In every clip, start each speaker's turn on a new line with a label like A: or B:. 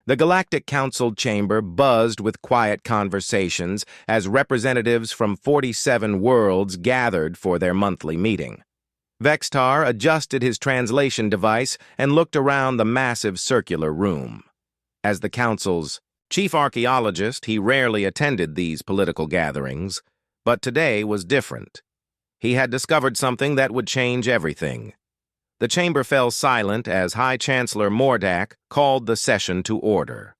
A: The Galactic Council chamber buzzed with quiet conversations as representatives from 47 worlds gathered for their monthly meeting. Vextar adjusted his translation device and looked around the massive circular room. As the Council's chief archaeologist, he rarely attended these political gatherings, but today was different. He had discovered something that would change everything. The chamber fell silent as High Chancellor Mordak called the session to order.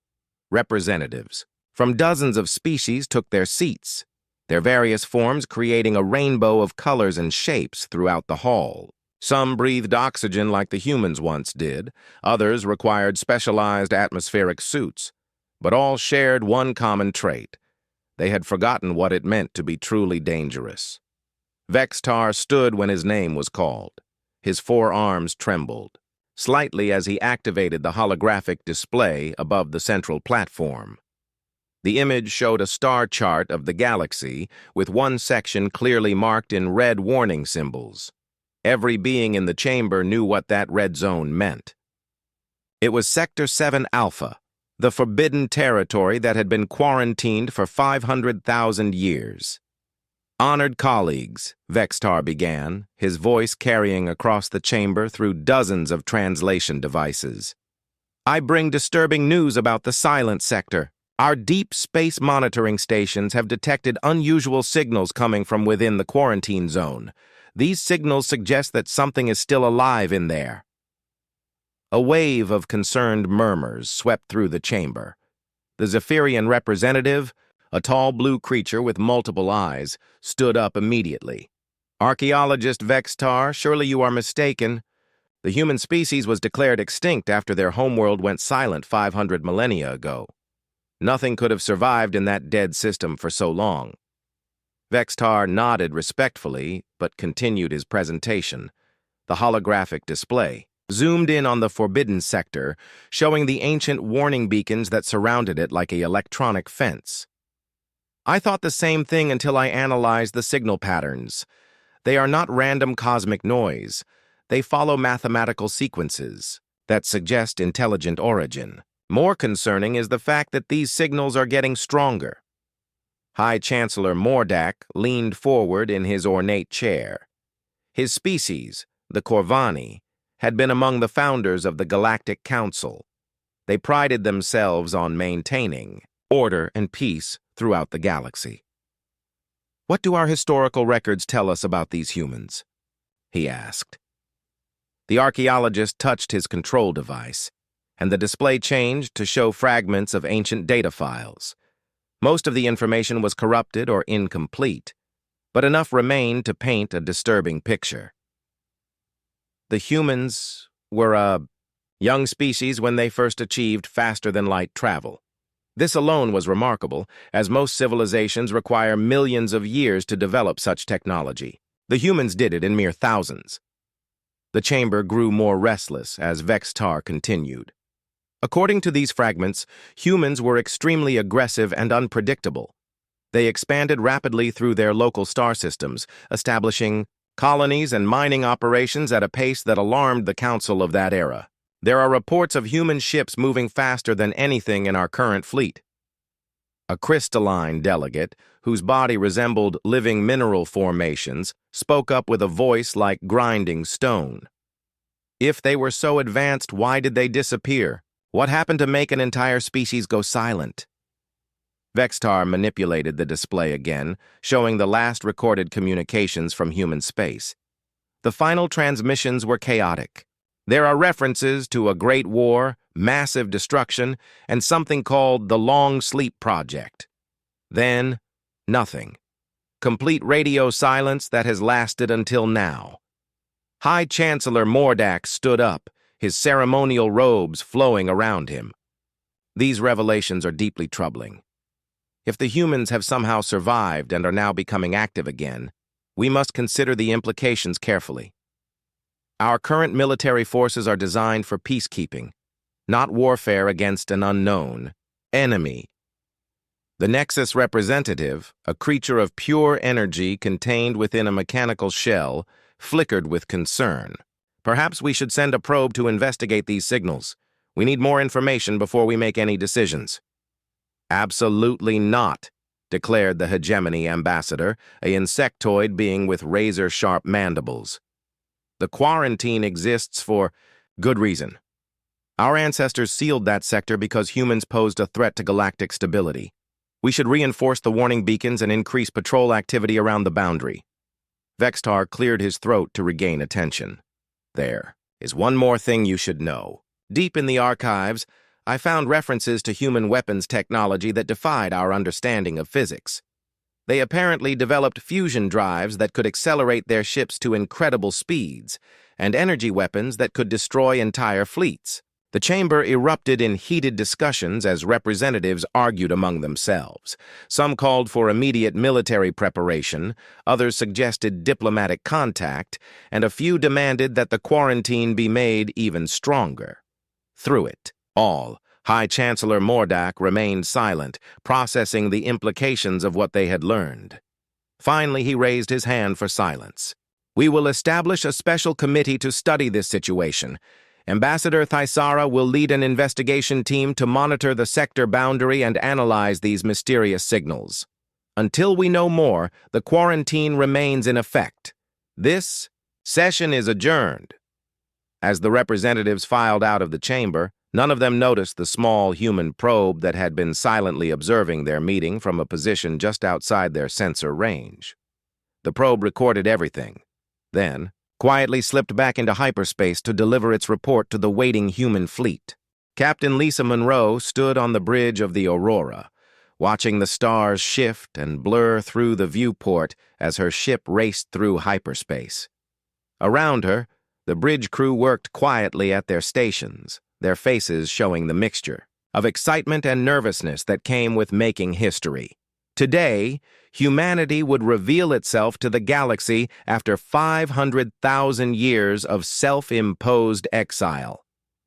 A: Representatives from dozens of species took their seats, their various forms creating a rainbow of colors and shapes throughout the hall. Some breathed oxygen like the humans once did, others required specialized atmospheric suits, but all shared one common trait. They had forgotten what it meant to be truly dangerous. Vextar stood when his name was called. His forearms trembled slightly as he activated the holographic display above the central platform. The image showed a star chart of the galaxy, with one section clearly marked in red warning symbols. Every being in the chamber knew what that red zone meant. It was Sector 7 Alpha, the forbidden territory that had been quarantined for 500,000 years. "Honored colleagues," Vextar began, his voice carrying across the chamber through dozens of translation devices. "I bring disturbing news about the Silent Sector. Our deep space monitoring stations have detected unusual signals coming from within the quarantine zone. These signals suggest that something is still alive in there." A wave of concerned murmurs swept through the chamber. The Zephyrian representative, a tall blue creature with multiple eyes, stood up immediately. "Archaeologist Vextar, surely you are mistaken. The human species was declared extinct after their homeworld went silent 500 millennia ago. Nothing could have survived in that dead system for so long." Vextar nodded respectfully, but continued his presentation. The holographic display zoomed in on the Forbidden Sector, showing the ancient warning beacons that surrounded it like an electronic fence. "I thought the same thing until I analyzed the signal patterns. They are not random cosmic noise. They follow mathematical sequences that suggest intelligent origin. More concerning is the fact that these signals are getting stronger." High Chancellor Mordak leaned forward in his ornate chair. His species, the Corvani, had been among the founders of the Galactic Council. They prided themselves on maintaining order and peace throughout the galaxy. "What do our historical records tell us about these humans?" he asked. The archaeologist touched his control device, and the display changed to show fragments of ancient data files. Most of the information was corrupted or incomplete, but enough remained to paint a disturbing picture. The humans were a young species when they first achieved faster-than-light travel. This alone was remarkable, as most civilizations require millions of years to develop such technology. The humans did it in mere thousands. The chamber grew more restless as Vextar continued. According to these fragments, humans were extremely aggressive and unpredictable. They expanded rapidly through their local star systems, establishing colonies and mining operations at a pace that alarmed the Council of that era. There are reports of human ships moving faster than anything in our current fleet. A crystalline delegate, whose body resembled living mineral formations, spoke up with a voice like grinding stone. "If they were so advanced, why did they disappear? What happened to make an entire species go silent?" Vextar manipulated the display again, showing the last recorded communications from human space. The final transmissions were chaotic. There are references to a great war, massive destruction, and something called the Long Sleep Project. Then, nothing. Complete radio silence that has lasted until now. High Chancellor Mordak stood up, his ceremonial robes flowing around him. "These revelations are deeply troubling. If the humans have somehow survived and are now becoming active again, we must consider the implications carefully. Our current military forces are designed for peacekeeping, not warfare against an unknown enemy." The Nexus representative, a creature of pure energy contained within a mechanical shell, flickered with concern. "Perhaps we should send a probe to investigate these signals. We need more information before we make any decisions. Absolutely not, declared the hegemony ambassador, a insectoid being with razor-sharp mandibles. The quarantine exists for good reason. Our ancestors sealed that sector because humans posed a threat to galactic stability. We should reinforce the warning beacons and increase patrol activity around the boundary. Vextar cleared his throat to regain attention. There is one more thing you should know. Deep in the archives, I found references to human weapons technology that defied our understanding of physics. They apparently developed fusion drives that could accelerate their ships to incredible speeds, and energy weapons that could destroy entire fleets. The chamber erupted in heated discussions as representatives argued among themselves. Some called for immediate military preparation, others suggested diplomatic contact, and a few demanded that the quarantine be made even stronger. Through it all, High Chancellor Mordak remained silent, processing the implications of what they had learned. Finally, he raised his hand for silence. We will establish a special committee to study this situation. Ambassador Thaisara will lead an investigation team to monitor the sector boundary and analyze these mysterious signals. Until we know more, the quarantine remains in effect. This session is adjourned. As the representatives filed out of the chamber, none of them noticed the small human probe that had been silently observing their meeting from a position just outside their sensor range. The probe recorded everything, then quietly slipped back into hyperspace to deliver its report to the waiting human fleet. Captain Lisa Monroe stood on the bridge of the Aurora, watching the stars shift and blur through the viewport as her ship raced through hyperspace. Around her, the bridge crew worked quietly at their stations, their faces showing the mixture of excitement and nervousness that came with making history. Today, humanity would reveal itself to the galaxy after 500,000 years of self-imposed exile.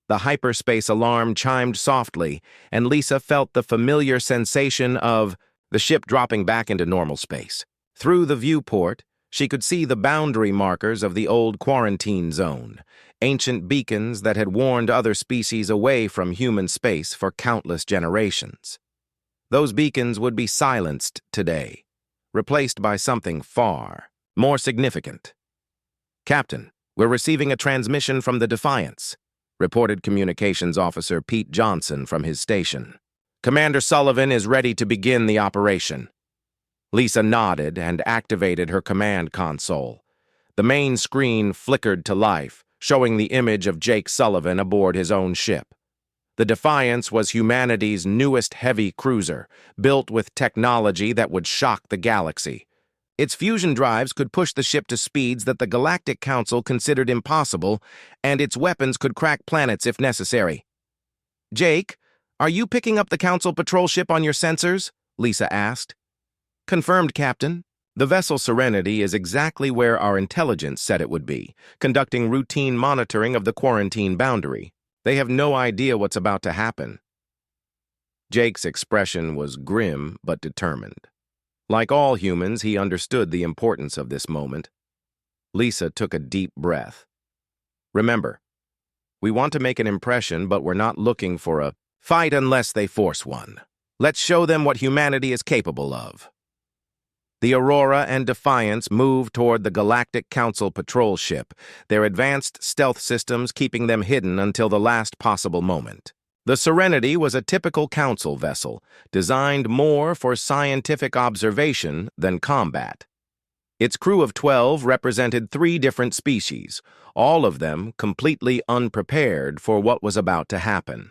A: The hyperspace alarm chimed softly, and Lisa felt the familiar sensation of the ship dropping back into normal space. Through the viewport, she could see the boundary markers of the old quarantine zone, ancient beacons that had warned other species away from human space for countless generations. Those beacons would be silenced today, replaced by something far more significant. Captain, we're receiving a transmission from the Defiance, reported Communications Officer Pete Johnson from his station. Commander Sullivan is ready to begin the operation. Lisa nodded and activated her command console. The main screen flickered to life, showing the image of Jake Sullivan aboard his own ship. The Defiance was humanity's newest heavy cruiser, built with technology that would shock the galaxy. Its fusion drives could push the ship to speeds that the Galactic Council considered impossible, and its weapons could crack planets if necessary. Jake, are you picking up the Council patrol ship on your sensors? Lisa asked. Confirmed, Captain. The vessel Serenity is exactly where our intelligence said it would be, conducting routine monitoring of the quarantine boundary. They have no idea what's about to happen. Jake's expression was grim but determined. Like all humans, he understood the importance of this moment. Lisa took a deep breath. Remember, we want to make an impression, but we're not looking for a fight unless they force one. Let's show them what humanity is capable of. The Aurora and Defiance moved toward the Galactic Council patrol ship, their advanced stealth systems keeping them hidden until the last possible moment. The Serenity was a typical Council vessel, designed more for scientific observation than combat. Its crew of 12 represented 3 different species, all of them completely unprepared for what was about to happen.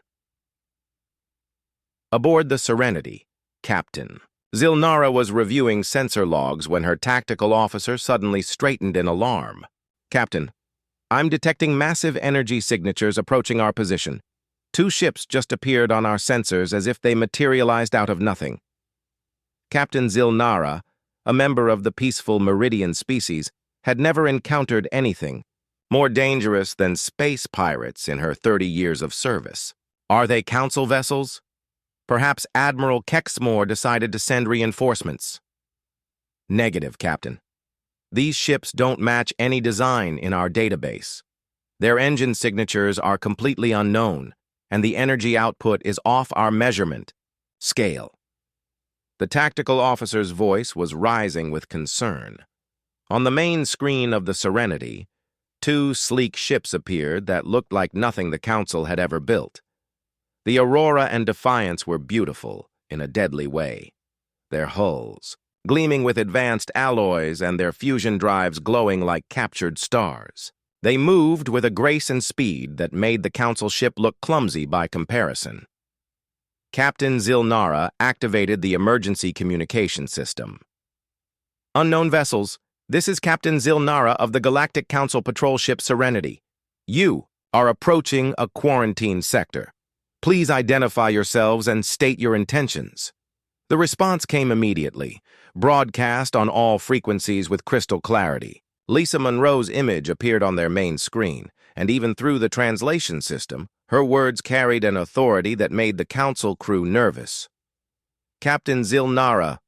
A: Aboard the Serenity, Captain Zilnara was reviewing sensor logs when her tactical officer suddenly straightened in alarm. Captain, I'm detecting massive energy signatures approaching our position. 2 ships just appeared on our sensors as if they materialized out of nothing. Captain Zilnara, a member of the peaceful Meridian species, had never encountered anything more dangerous than space pirates in her 30 years of service. Are they Council vessels? Perhaps Admiral Kexmore decided to send reinforcements. Negative, Captain. These ships don't match any design in our database. Their engine signatures are completely unknown, and the energy output is off our measurement scale. The tactical officer's voice was rising with concern. On the main screen of the Serenity, two sleek ships appeared that looked like nothing the Council had ever built. The Aurora and Defiance were beautiful in a deadly way, their hulls gleaming with advanced alloys and their fusion drives glowing like captured stars. They moved with a grace and speed that made the Council ship look clumsy by comparison. Captain Zilnara activated the emergency communication system. Unknown vessels, this is Captain Zilnara of the Galactic Council patrol ship Serenity. You are approaching a quarantine sector. Please identify yourselves and state your intentions. The response came immediately, broadcast on all frequencies with crystal clarity. Lisa Monroe's image appeared on their main screen, and even through the translation system, her words carried an authority that made the Council crew nervous. Captain Zilnara,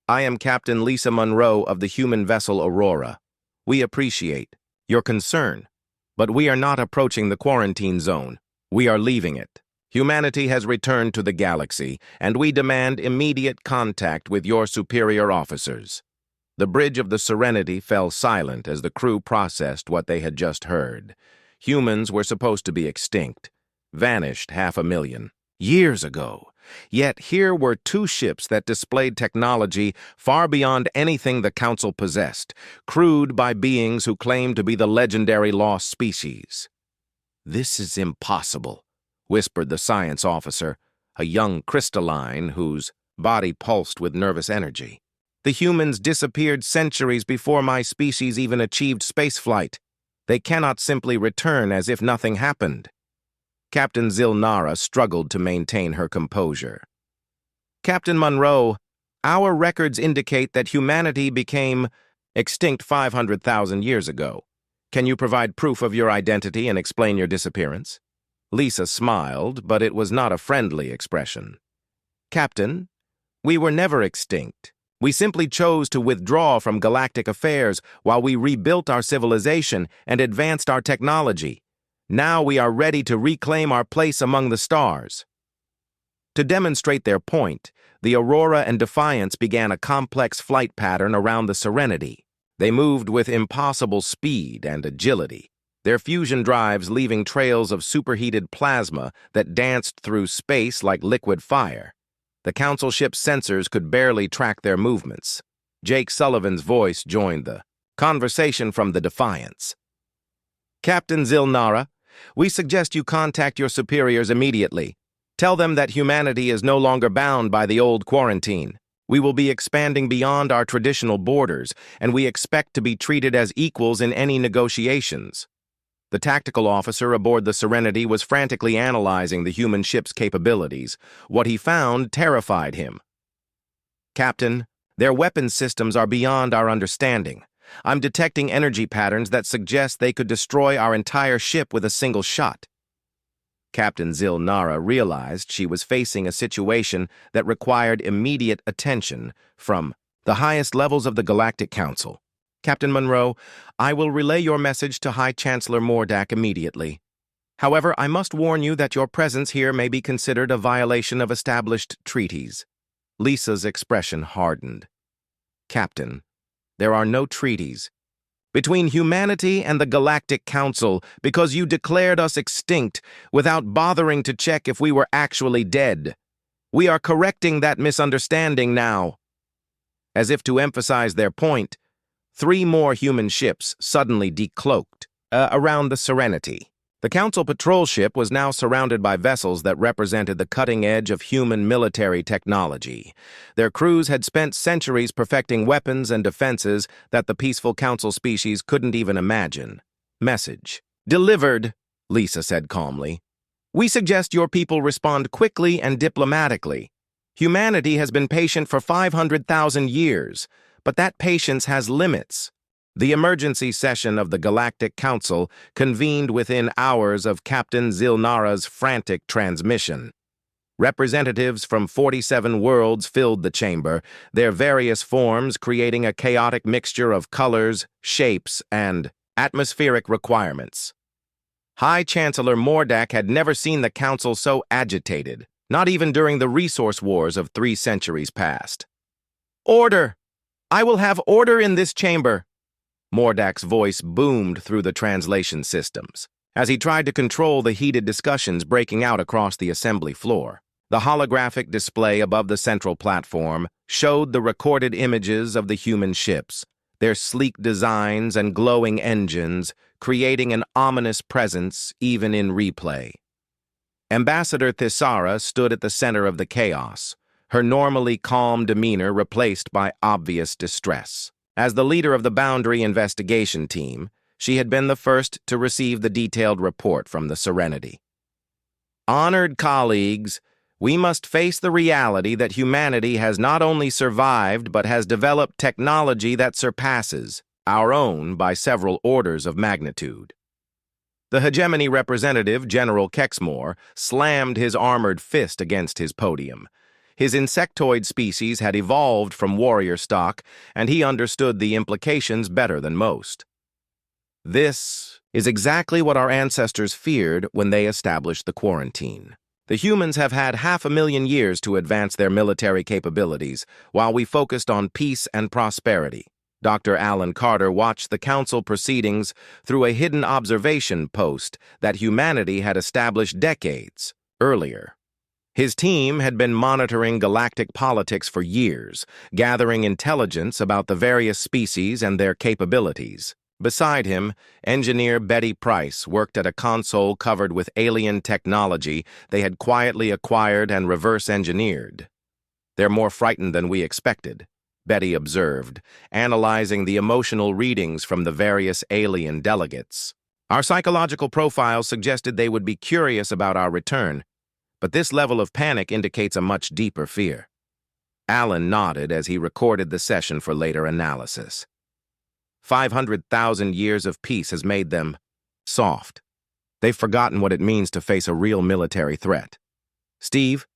A: I am Captain Lisa Monroe of the human vessel Aurora. We appreciate your concern, but we are not approaching the quarantine zone. We are leaving it. Humanity has returned to the galaxy, and we demand immediate contact with your superior officers. The bridge of the Serenity fell silent as the crew processed what they had just heard. Humans were supposed to be extinct, vanished 500,000 years ago. Yet here were two ships that displayed technology far beyond anything the Council possessed, crewed by beings who claimed to be the legendary lost species. This is impossible, whispered the science officer, a young crystalline whose body pulsed with nervous energy. The humans disappeared centuries before my species even achieved spaceflight. They cannot simply return as if nothing happened. Captain Zilnara struggled to maintain her composure. Captain Monroe, our records indicate that humanity became extinct 500,000 years ago. Can you provide proof of your identity and explain your disappearance? Lisa smiled, but it was not a friendly expression. Captain, we were never extinct. We simply chose to withdraw from galactic affairs while we rebuilt our civilization and advanced our technology. Now we are ready to reclaim our place among the stars. To demonstrate their point, the Aurora and Defiance began a complex flight pattern around the Serenity. They moved with impossible speed and agility, their fusion drives leaving trails of superheated plasma that danced through space like liquid fire. The Council ship's sensors could barely track their movements. Jake Sullivan's voice joined the conversation from the Defiance. Captain Zilnara, we suggest you contact your superiors immediately. Tell them that humanity is no longer bound by the old quarantine. We will be expanding beyond our traditional borders, and we expect to be treated as equals in any negotiations. The tactical officer aboard the Serenity was frantically analyzing the human ship's capabilities. What he found terrified him. Captain, their weapon systems are beyond our understanding. I'm detecting energy patterns that suggest they could destroy our entire ship with a single shot. Captain Zilnara realized she was facing a situation that required immediate attention from the highest levels of the Galactic Council. Captain Monroe, I will relay your message to High Chancellor Mordak immediately. However, I must warn you that your presence here may be considered a violation of established treaties. Lisa's expression hardened. Captain, there are no treaties between humanity and the Galactic Council because you declared us extinct without bothering to check if we were actually dead. We are correcting that misunderstanding now. As if to emphasize their point, 3 more human ships suddenly decloaked around the Serenity. The Council patrol ship was now surrounded by vessels that represented the cutting edge of human military technology. Their crews had spent centuries perfecting weapons and defenses that the peaceful Council species couldn't even imagine. Message delivered, Lisa said calmly. We suggest your people respond quickly and diplomatically. Humanity has been patient for 500,000 years, but that patience has limits. The emergency session of the Galactic Council convened within hours of Captain Zilnara's frantic transmission. Representatives from 47 worlds filled the chamber, their various forms creating a chaotic mixture of colors, shapes, and atmospheric requirements. High Chancellor Mordak had never seen the council so agitated, not even during the resource wars of 3 centuries past. "Order! I will have order in this chamber!" Mordak's voice boomed through the translation systems as he tried to control the heated discussions breaking out across the assembly floor. The holographic display above the central platform showed the recorded images of the human ships, their sleek designs and glowing engines, creating an ominous presence even in replay. Ambassador Thisara stood at the center of the chaos, her normally calm demeanor replaced by obvious distress. As the leader of the Boundary investigation team, she had been the first to receive the detailed report from the Serenity. "Honored colleagues, we must face the reality that humanity has not only survived but has developed technology that surpasses our own by several orders of magnitude." The hegemony representative, General Kexmore, slammed his armored fist against his podium. His insectoid species had evolved from warrior stock, and he understood the implications better than most. "This is exactly what our ancestors feared when they established the quarantine. The humans have had 500,000 years to advance their military capabilities, while we focused on peace and prosperity." Dr. Alan Carter watched the council proceedings through a hidden observation post that humanity had established decades earlier. His team had been monitoring galactic politics for years, gathering intelligence about the various species and their capabilities. Beside him, engineer Betty Price worked at a console covered with alien technology they had quietly acquired and reverse-engineered. "They're more frightened than we expected," Betty observed, analyzing the emotional readings from the various alien delegates. "Our psychological profiles suggested they would be curious about our return, but this level of panic indicates a much deeper fear." Alan nodded as he recorded the session for later analysis. 500,000 years of peace has made them soft. They've forgotten what it means to face a real military threat. "Steve,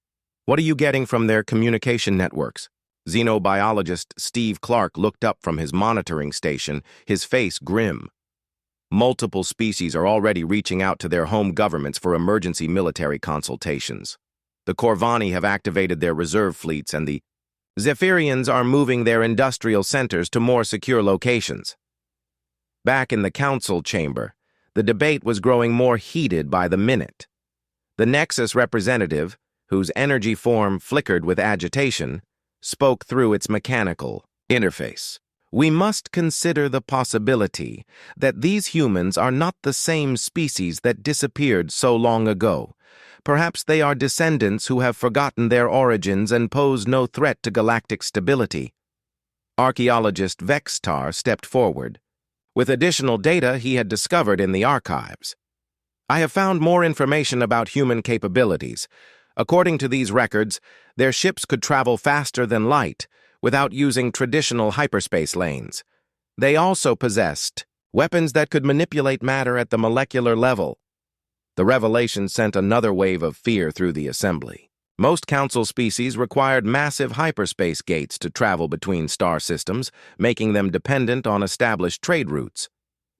A: what are you getting from their communication networks?" Xenobiologist Steve Clark looked up from his monitoring station, his face grim. "Multiple species are already reaching out to their home governments for emergency military consultations. The Corvani have activated their reserve fleets, and the Zephyrians are moving their industrial centers to more secure locations." Back in the council chamber, the debate was growing more heated by the minute. The Nexus representative, whose energy form flickered with agitation, spoke through its mechanical interface. "We must consider the possibility that these humans are not the same species that disappeared so long ago. Perhaps they are descendants who have forgotten their origins and pose no threat to galactic stability." Archaeologist Vextar stepped forward, with additional data he had discovered in the archives. "I have found more information about human capabilities. According to these records, their ships could travel faster than light without using traditional hyperspace lanes. They also possessed weapons that could manipulate matter at the molecular level." The revelation sent another wave of fear through the assembly. Most council species required massive hyperspace gates to travel between star systems, making them dependent on established trade routes.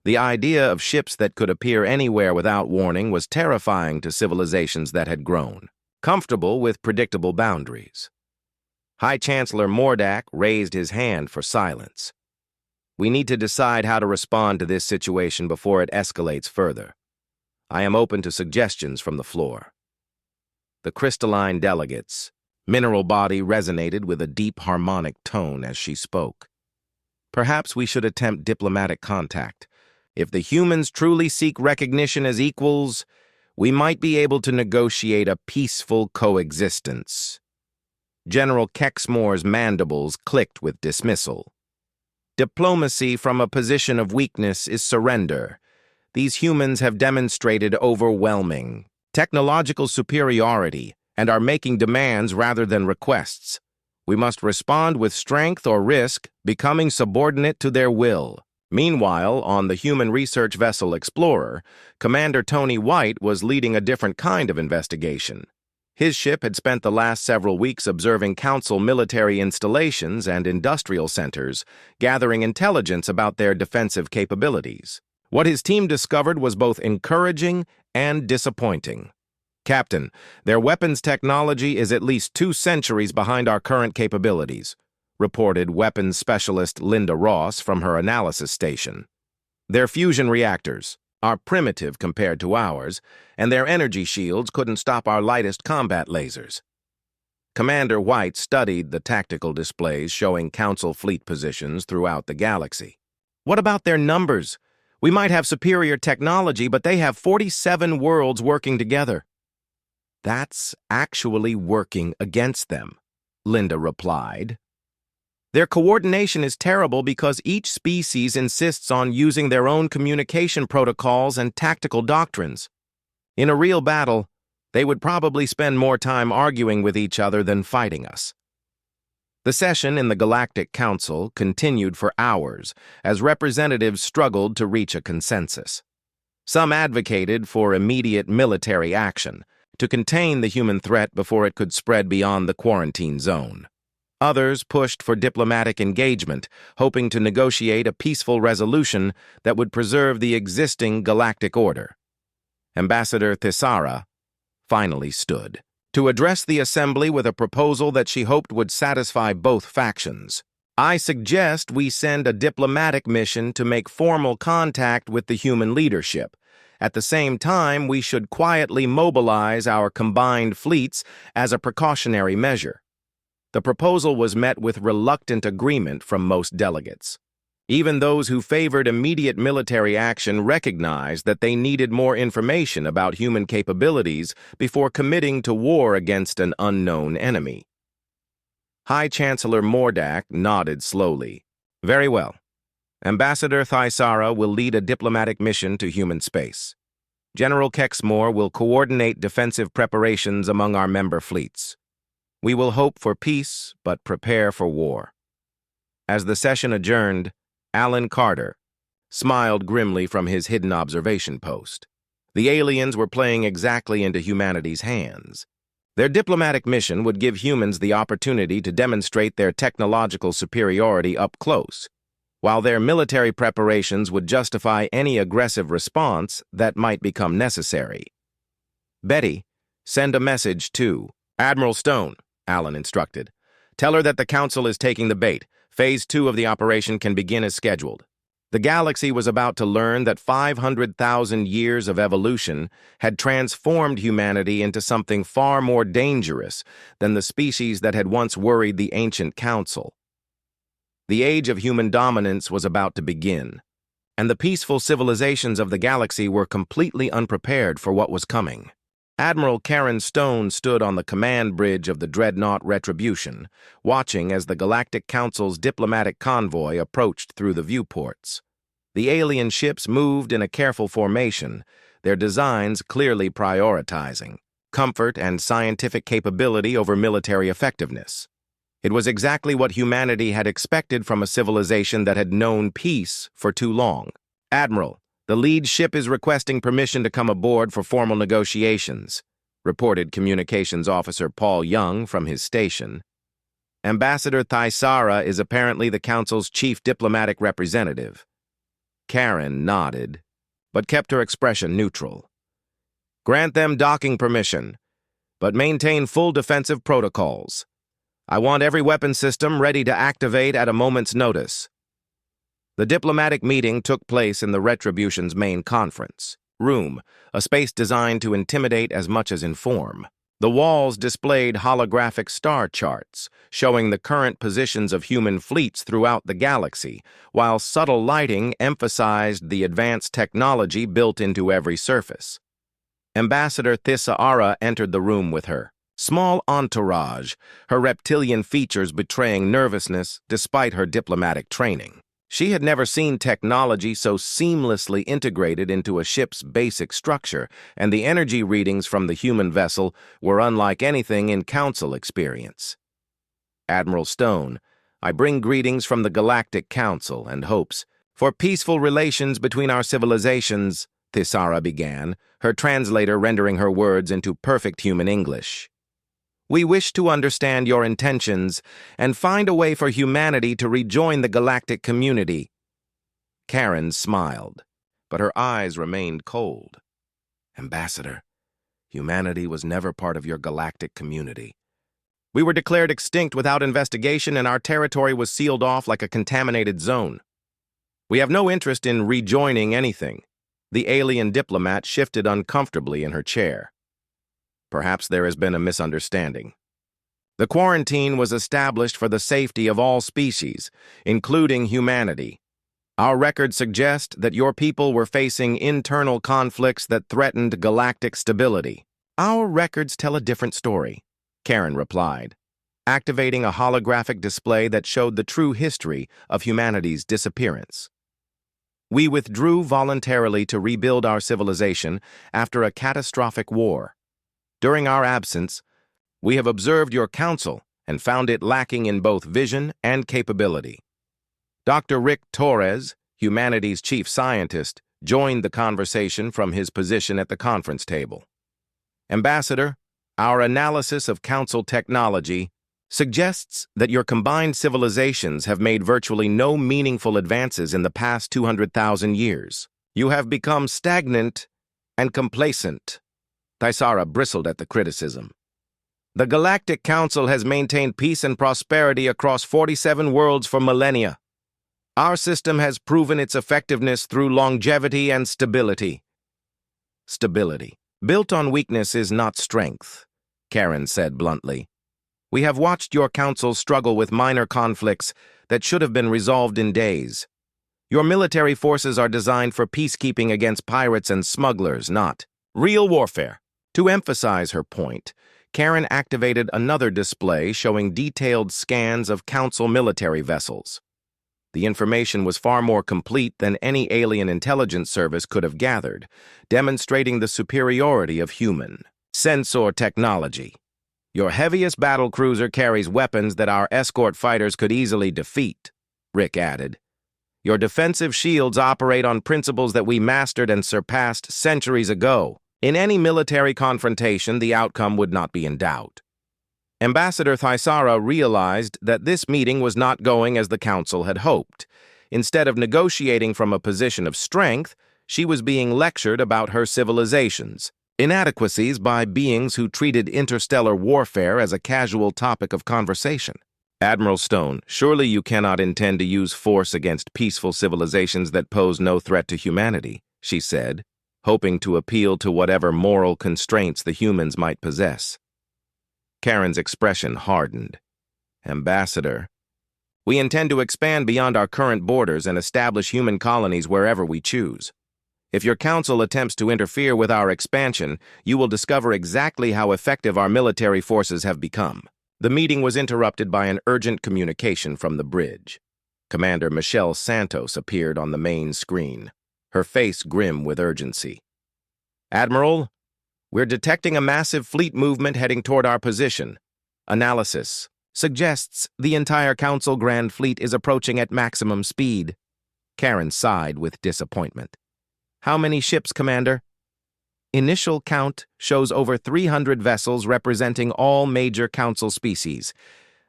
A: The idea of ships that could appear anywhere without warning was terrifying to civilizations that had grown comfortable with predictable boundaries. High Chancellor Mordak raised his hand for silence. "We need to decide how to respond to this situation before it escalates further. I am open to suggestions from the floor." The crystalline delegate's mineral body resonated with a deep harmonic tone as she spoke. "Perhaps we should attempt diplomatic contact. If the humans truly seek recognition as equals, we might be able to negotiate a peaceful coexistence." General Kexmore's mandibles clicked with dismissal. "Diplomacy from a position of weakness is surrender. These humans have demonstrated overwhelming technological superiority and are making demands rather than requests. We must respond with strength or risk becoming subordinate to their will." Meanwhile, on the human research vessel Explorer, Commander Tony White was leading a different kind of investigation. His ship had spent the last several weeks observing Council military installations and industrial centers, gathering intelligence about their defensive capabilities. What his team discovered was both encouraging and disappointing. "Captain, their weapons technology is at least 2 centuries behind our current capabilities," reported weapons specialist Linda Ross from her analysis station. "Their fusion reactors are primitive compared to ours, and their energy shields couldn't stop our lightest combat lasers." Commander White studied the tactical displays showing Council fleet positions throughout the galaxy. "What about their numbers? We might have superior technology, but they have 47 worlds working together." "That's actually working against them," Linda replied. "Their coordination is terrible because each species insists on using their own communication protocols and tactical doctrines. In a real battle, they would probably spend more time arguing with each other than fighting us." The session in the Galactic Council continued for hours as representatives struggled to reach a consensus. Some advocated for immediate military action to contain the human threat before it could spread beyond the quarantine zone. Others pushed for diplomatic engagement, hoping to negotiate a peaceful resolution that would preserve the existing galactic order. Ambassador Thisara finally stood to address the assembly with a proposal that she hoped would satisfy both factions. "I suggest we send a diplomatic mission to make formal contact with the human leadership. At the same time, we should quietly mobilize our combined fleets as a precautionary measure." The proposal was met with reluctant agreement from most delegates. Even those who favored immediate military action recognized that they needed more information about human capabilities before committing to war against an unknown enemy. High Chancellor Mordak nodded slowly. "Very well. Ambassador Thisara will lead a diplomatic mission to human space. General Kexmore will coordinate defensive preparations among our member fleets. We will hope for peace, but prepare for war." As the session adjourned, Alan Carter smiled grimly from his hidden observation post. The aliens were playing exactly into humanity's hands. Their diplomatic mission would give humans the opportunity to demonstrate their technological superiority up close, while their military preparations would justify any aggressive response that might become necessary. "Betty, send a message to Admiral Stone," Alan instructed. "Tell her that the Council is taking the bait. Phase 2 of the operation can begin as scheduled." The galaxy was about to learn that 500,000 years of evolution had transformed humanity into something far more dangerous than the species that had once worried the ancient Council. The age of human dominance was about to begin, and the peaceful civilizations of the galaxy were completely unprepared for what was coming. Admiral Karen Stone stood on the command bridge of the dreadnought Retribution, watching as the Galactic Council's diplomatic convoy approached through the viewports. The alien ships moved in a careful formation, their designs clearly prioritizing comfort and scientific capability over military effectiveness. It was exactly what humanity had expected from a civilization that had known peace for too long. "Admiral, the lead ship is requesting permission to come aboard for formal negotiations," reported Communications Officer Paul Young from his station. "Ambassador Thisara is apparently the Council's chief diplomatic representative." Karen nodded, but kept her expression neutral. "Grant them docking permission, but maintain full defensive protocols. I want every weapon system ready to activate at a moment's notice." The diplomatic meeting took place in the Retribution's main conference room, a space designed to intimidate as much as inform. The walls displayed holographic star charts, showing the current positions of human fleets throughout the galaxy, while subtle lighting emphasized the advanced technology built into every surface. Ambassador Thisara entered the room with her small entourage, her reptilian features betraying nervousness despite her diplomatic training. She had never seen technology so seamlessly integrated into a ship's basic structure, and the energy readings from the human vessel were unlike anything in Council experience. "Admiral Stone, I bring greetings from the Galactic Council and hopes for peaceful relations between our civilizations," Thisara began, her translator rendering her words into perfect human English. "We wish to understand your intentions and find a way for humanity to rejoin the galactic community." Karen smiled. but her eyes remained cold. Ambassador, humanity was never part of your galactic community. We were declared extinct without investigation, and our territory was sealed off like a contaminated zone. We have no interest in rejoining anything. The alien diplomat shifted uncomfortably in her chair. Perhaps there has been a misunderstanding. The quarantine was established for the safety of all species, including humanity. Our records suggest that your people were facing internal conflicts that threatened galactic stability. Our records tell a different story, Karen replied, activating a holographic display that showed the true history of humanity's disappearance. We withdrew voluntarily to rebuild our civilization after a catastrophic war. During our absence, we have observed your council and found it lacking in both vision and capability. Dr. Rick Torres, humanity's chief scientist, joined the conversation from his position at the conference table. Ambassador, our analysis of council technology suggests that your combined civilizations have made virtually no meaningful advances in the past 200,000 years. You have become stagnant and complacent. Thaisara bristled at the criticism. The Galactic Council has maintained peace and prosperity across 47 worlds for millennia. Our system has proven its effectiveness through longevity and stability. Stability. Built on weakness is not strength, Karen said bluntly. We have watched your council struggle with minor conflicts that should have been resolved in days. Your military forces are designed for peacekeeping against pirates and smugglers, not real warfare. To emphasize her point, Karen activated another display showing detailed scans of council military vessels. The information was far more complete than any alien intelligence service could have gathered, demonstrating the superiority of human sensor technology. Your heaviest battlecruiser carries weapons that our escort fighters could easily defeat, Rick added. Your defensive shields operate on principles that we mastered and surpassed centuries ago. In any military confrontation, the outcome would not be in doubt. Ambassador Thaisara realized that this meeting was not going as the council had hoped. Instead of negotiating from a position of strength, she was being lectured about her civilization's inadequacies by beings who treated interstellar warfare as a casual topic of conversation. Admiral Stone, surely you cannot intend to use force against peaceful civilizations that pose no threat to humanity, she said, hoping to appeal to whatever moral constraints the humans might possess. Karen's expression hardened. Ambassador, we intend to expand beyond our current borders and establish human colonies wherever we choose. If your council attempts to interfere with our expansion, you will discover exactly how effective our military forces have become. The meeting was interrupted by an urgent communication from the bridge. Commander Michelle Santos appeared on the main screen, her face grim with urgency. Admiral, we're detecting a massive fleet movement heading toward our position. Analysis suggests the entire Council Grand Fleet is approaching at maximum speed. Karen sighed with disappointment. How many ships, Commander? Initial count shows over 300 vessels representing all major Council species.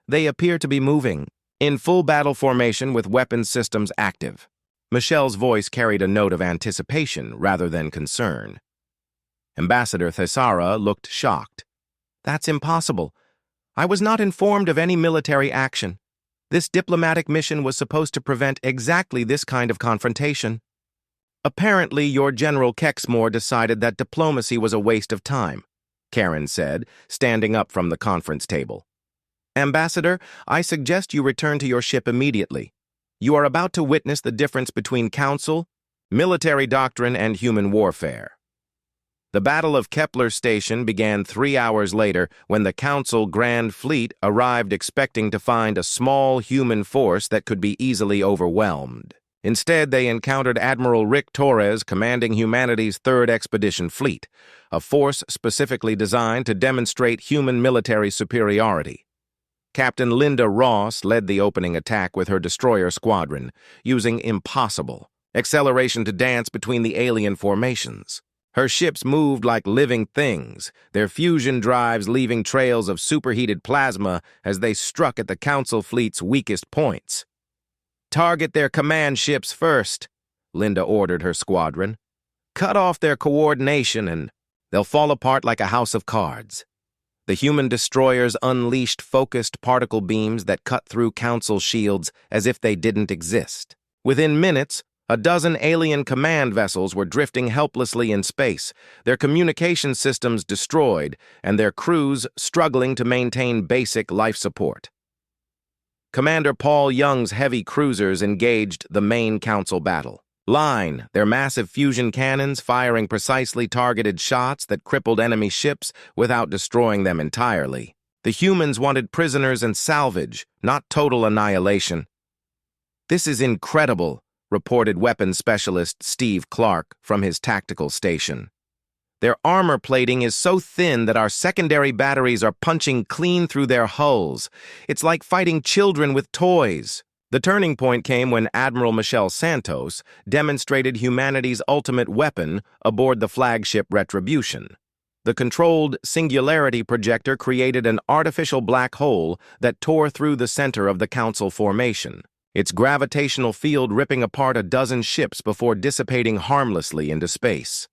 A: They appear to be moving in full battle formation with weapons systems active. Michelle's voice carried a note of anticipation rather than concern. Ambassador Thaisara looked shocked. That's impossible. I was not informed of any military action. This diplomatic mission was supposed to prevent exactly this kind of confrontation. Apparently, your General Kexmore decided that diplomacy was a waste of time, Karen said, standing up from the conference table. Ambassador, I suggest you return to your ship immediately. You are about to witness the difference between council, military doctrine, and human warfare. The Battle of Kepler Station began 3 hours later when the Council Grand Fleet arrived expecting to find a small human force that could be easily overwhelmed. Instead, they encountered Admiral Rick Torres commanding humanity's Third Expedition Fleet, a force specifically designed to demonstrate human military superiority. Captain Linda Ross led the opening attack with her destroyer squadron, using impossible acceleration to dance between the alien formations. Her ships moved like living things, their fusion drives leaving trails of superheated plasma as they struck at the Council fleet's weakest points. Target their command ships first, Linda ordered her squadron. "Cut off their coordination and they'll fall apart like a house of cards." The human destroyers unleashed focused particle beams that cut through Council shields as if they didn't exist. Within minutes, a dozen alien command vessels were drifting helplessly in space, their communication systems destroyed, and their crews struggling to maintain basic life support. Commander Paul Young's heavy cruisers engaged the main Council battle. Line, their massive fusion cannons firing precisely targeted shots that crippled enemy ships without destroying them entirely. The humans wanted prisoners and salvage, not total annihilation. "This is incredible," reported weapons specialist Steve Clark from his tactical station. "Their armor plating is so thin that our secondary batteries are punching clean through their hulls. It's like fighting children with toys." The turning point came when Admiral Michelle Santos demonstrated humanity's ultimate weapon aboard the flagship Retribution. The controlled singularity projector created an artificial black hole that tore through the center of the Council formation, its gravitational field ripping apart a dozen ships before dissipating harmlessly into space.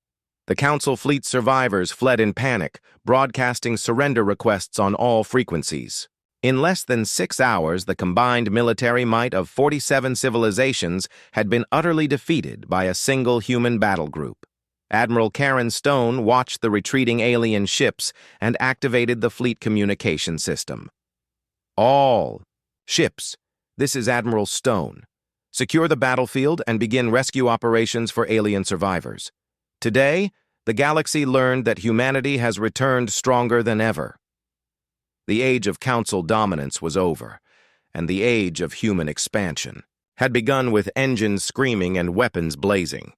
A: The Council fleet survivors fled in panic, broadcasting surrender requests on all frequencies. In less than 6 hours, the combined military might of 47 civilizations had been utterly defeated by a single human battle group. Admiral Karen Stone watched the retreating alien ships and activated the fleet communication system. "All ships, this is Admiral Stone. Secure the battlefield and begin rescue operations for alien survivors. Today, the galaxy learned that humanity has returned stronger than ever." The age of Council dominance was over, and the age of human expansion had begun with engines screaming and weapons blazing.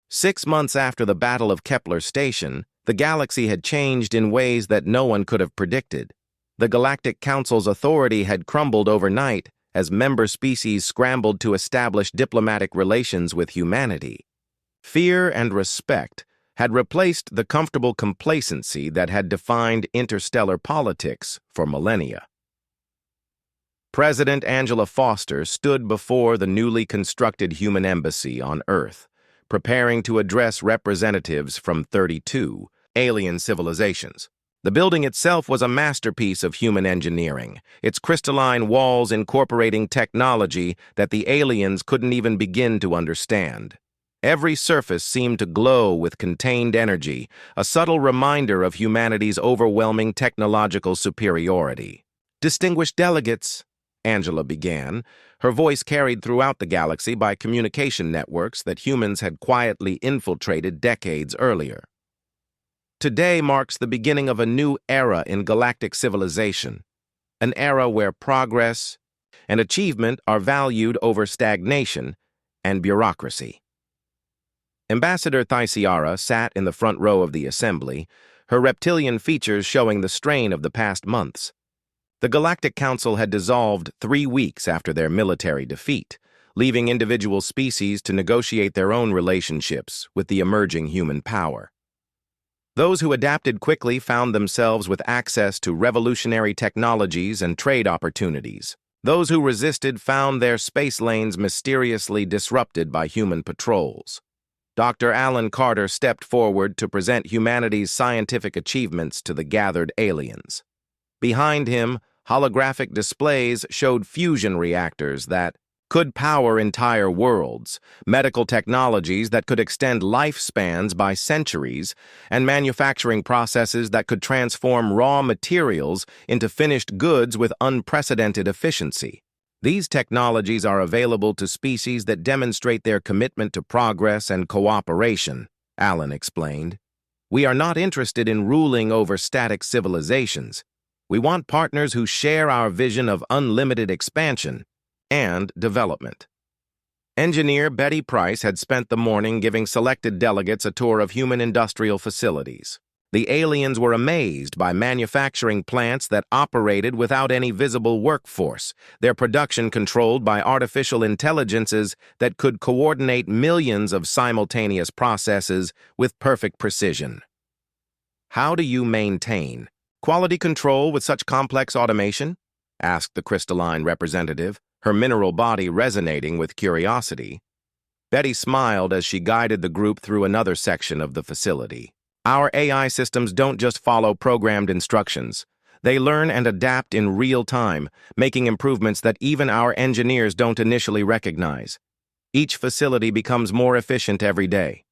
A: 6 months after the Battle of Kepler Station, the galaxy had changed in ways that no one could have predicted. The Galactic Council's authority had crumbled overnight as member species scrambled to establish diplomatic relations with humanity. Fear and respect had replaced the comfortable complacency that had defined interstellar politics for millennia. President Angela Foster stood before the newly constructed human embassy on Earth, preparing to address representatives from 32 alien civilizations. The building itself was a masterpiece of human engineering, its crystalline walls incorporating technology that the aliens couldn't even begin to understand. Every surface seemed to glow with contained energy, a subtle reminder of humanity's overwhelming technological superiority. "Distinguished delegates," Angela began, her voice carried throughout the galaxy by communication networks that humans had quietly infiltrated decades earlier. "Today marks the beginning of a new era in galactic civilization, an era where progress and achievement are valued over stagnation and bureaucracy." Ambassador Thysiara sat in the front row of the assembly, her reptilian features showing the strain of the past months. The Galactic Council had dissolved 3 weeks after their military defeat, leaving individual species to negotiate their own relationships with the emerging human power. Those who adapted quickly found themselves with access to revolutionary technologies and trade opportunities. Those who resisted found their space lanes mysteriously disrupted by human patrols. Dr. Alan Carter stepped forward to present humanity's scientific achievements to the gathered aliens. Behind him, holographic displays showed fusion reactors that could power entire worlds, medical technologies that could extend lifespans by centuries, and manufacturing processes that could transform raw materials into finished goods with unprecedented efficiency. These technologies are available to species that demonstrate their commitment to progress and cooperation, Alan explained. "We are not interested in ruling over static civilizations. We want partners who share our vision of unlimited expansion and development." Engineer Betty Price had spent the morning giving selected delegates a tour of human industrial facilities. The aliens were amazed by manufacturing plants that operated without any visible workforce, their production controlled by artificial intelligences that could coordinate millions of simultaneous processes with perfect precision. "How do you maintain quality control with such complex automation?" asked the crystalline representative, her mineral body resonating with curiosity. Betty smiled as she guided the group through another section of the facility. Our AI systems don't just follow programmed instructions. They learn and adapt in real time, making improvements that even our engineers don't initially recognize. Each facility becomes more efficient every day.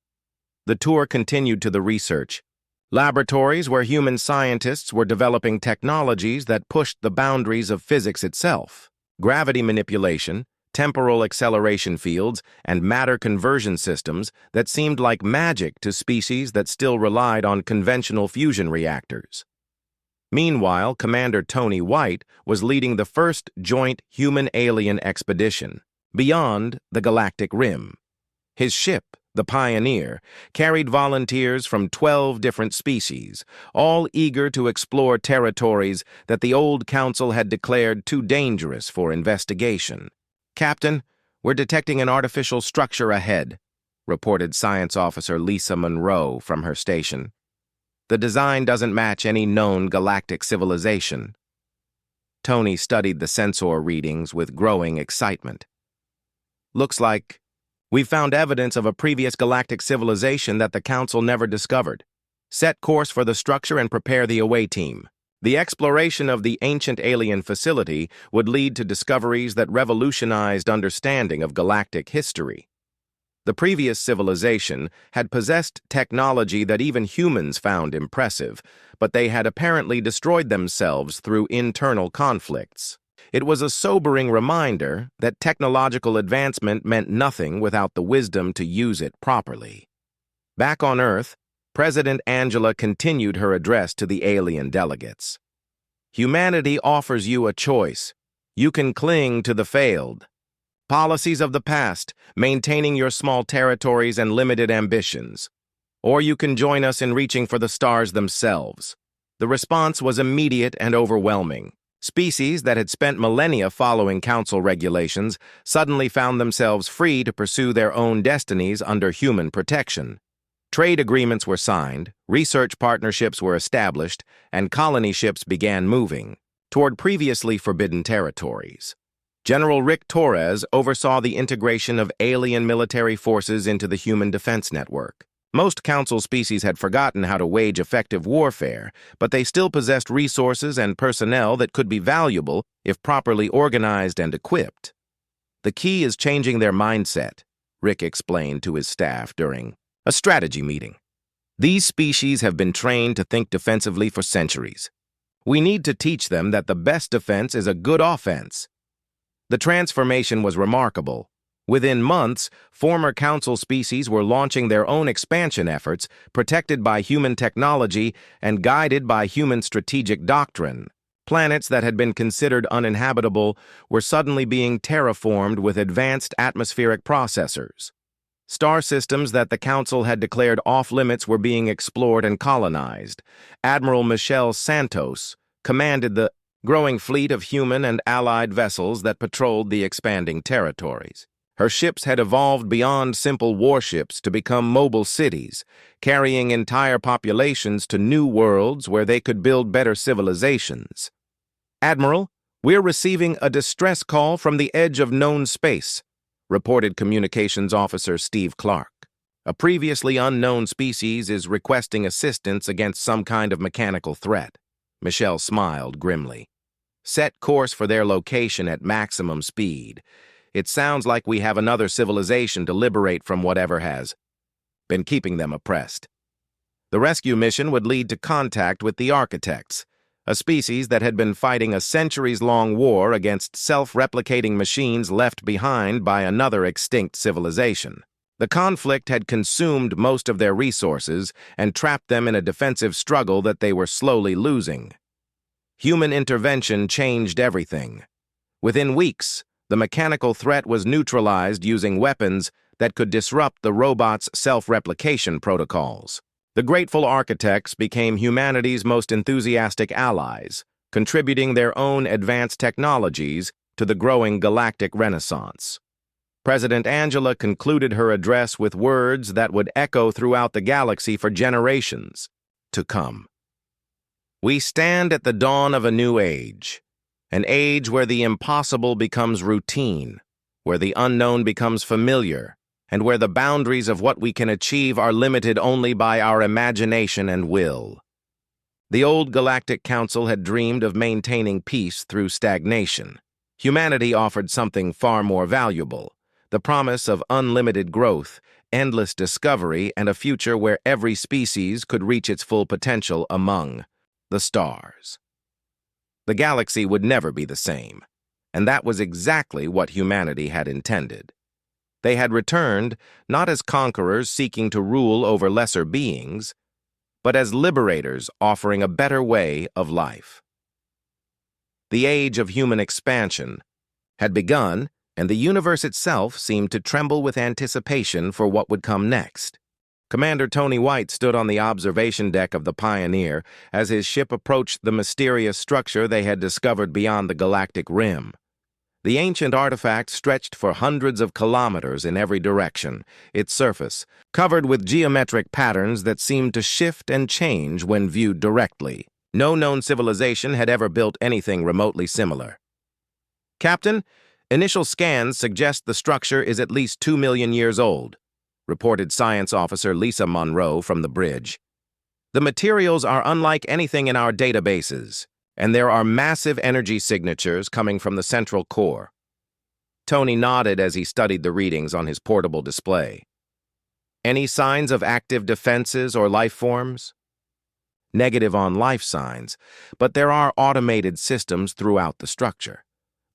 A: The tour continued to the research laboratories where human scientists were developing technologies that pushed the boundaries of physics itself. Gravity manipulation, temporal acceleration fields, and matter conversion systems that seemed like magic to species that still relied on conventional fusion reactors. Meanwhile, Commander Tony White was leading the first joint human-alien expedition beyond the Galactic Rim. His ship, the Pioneer, carried volunteers from 12 different species, all eager to explore territories that the old council had declared too dangerous for investigation. "Captain, we're detecting an artificial structure ahead," reported Science Officer Lisa Monroe from her station. "The design doesn't match any known galactic civilization." Tony studied the sensor readings with growing excitement. "Looks like we've found evidence of a previous galactic civilization that the Council never discovered. Set course for the structure and prepare the away team." The exploration of the ancient alien facility would lead to discoveries that revolutionized understanding of galactic history. The previous civilization had possessed technology that even humans found impressive, but they had apparently destroyed themselves through internal conflicts. It was a sobering reminder that technological advancement meant nothing without the wisdom to use it properly. Back on Earth, President Angela continued her address to the alien delegates. "Humanity offers you a choice. You can cling to the failed policies of the past, maintaining your small territories and limited ambitions. Or you can join us in reaching for the stars themselves." The response was immediate and overwhelming. Species that had spent millennia following council regulations suddenly found themselves free to pursue their own destinies under human protection. Trade agreements were signed, research partnerships were established, and colony ships began moving toward previously forbidden territories. General Rick Torres oversaw the integration of alien military forces into the human defense network. Most council species had forgotten how to wage effective warfare, but they still possessed resources and personnel that could be valuable if properly organized and equipped. "The key is changing their mindset," Rick explained to his staff during a strategy meeting. "These species have been trained to think defensively for centuries. We need to teach them that the best defense is a good offense." The transformation was remarkable. Within months, former council species were launching their own expansion efforts, protected by human technology and guided by human strategic doctrine. Planets that had been considered uninhabitable were suddenly being terraformed with advanced atmospheric processors. Star systems that the Council had declared off-limits were being explored and colonized. Admiral Michelle Santos commanded the growing fleet of human and allied vessels that patrolled the expanding territories. Her ships had evolved beyond simple warships to become mobile cities, carrying entire populations to new worlds where they could build better civilizations. "Admiral, we're receiving a distress call from the edge of known space," reported Communications Officer Steve Clark. "A previously unknown species is requesting assistance against some kind of mechanical threat." Michelle smiled grimly. "Set course for their location at maximum speed. It sounds like we have another civilization to liberate from whatever has been keeping them oppressed." The rescue mission would lead to contact with the Architects, a species that had been fighting a centuries-long war against self-replicating machines left behind by another extinct civilization. The conflict had consumed most of their resources and trapped them in a defensive struggle that they were slowly losing. Human intervention changed everything. Within weeks, the mechanical threat was neutralized using weapons that could disrupt the robots' self-replication protocols. The grateful Architects became humanity's most enthusiastic allies, contributing their own advanced technologies to the growing galactic renaissance. President Angela concluded her address with words that would echo throughout the galaxy for generations to come. "We stand at the dawn of a new age, an age where the impossible becomes routine, where the unknown becomes familiar, and where the boundaries of what we can achieve are limited only by our imagination and will. The old Galactic Council had dreamed of maintaining peace through stagnation. Humanity offered something far more valuable, the promise of unlimited growth, endless discovery, and a future where every species could reach its full potential among the stars. The galaxy would never be the same, and that was exactly what humanity had intended. They had returned not as conquerors seeking to rule over lesser beings, but as liberators offering a better way of life. The age of human expansion had begun, and the universe itself seemed to tremble with anticipation for what would come next. Commander Tony White stood on the observation deck of the Pioneer as his ship approached the mysterious structure they had discovered beyond the galactic rim. The ancient artifact stretched for hundreds of kilometers in every direction, its surface covered with geometric patterns that seemed to shift and change when viewed directly. No known civilization had ever built anything remotely similar. "Captain, initial scans suggest the structure is at least 2 million years old," reported Science Officer Lisa Monroe from the bridge. "The materials are unlike anything in our databases, and there are massive energy signatures coming from the central core." Tony nodded as he studied the readings on his portable display. "Any signs of active defenses or life forms?" "Negative on life signs, but there are automated systems throughout the structure.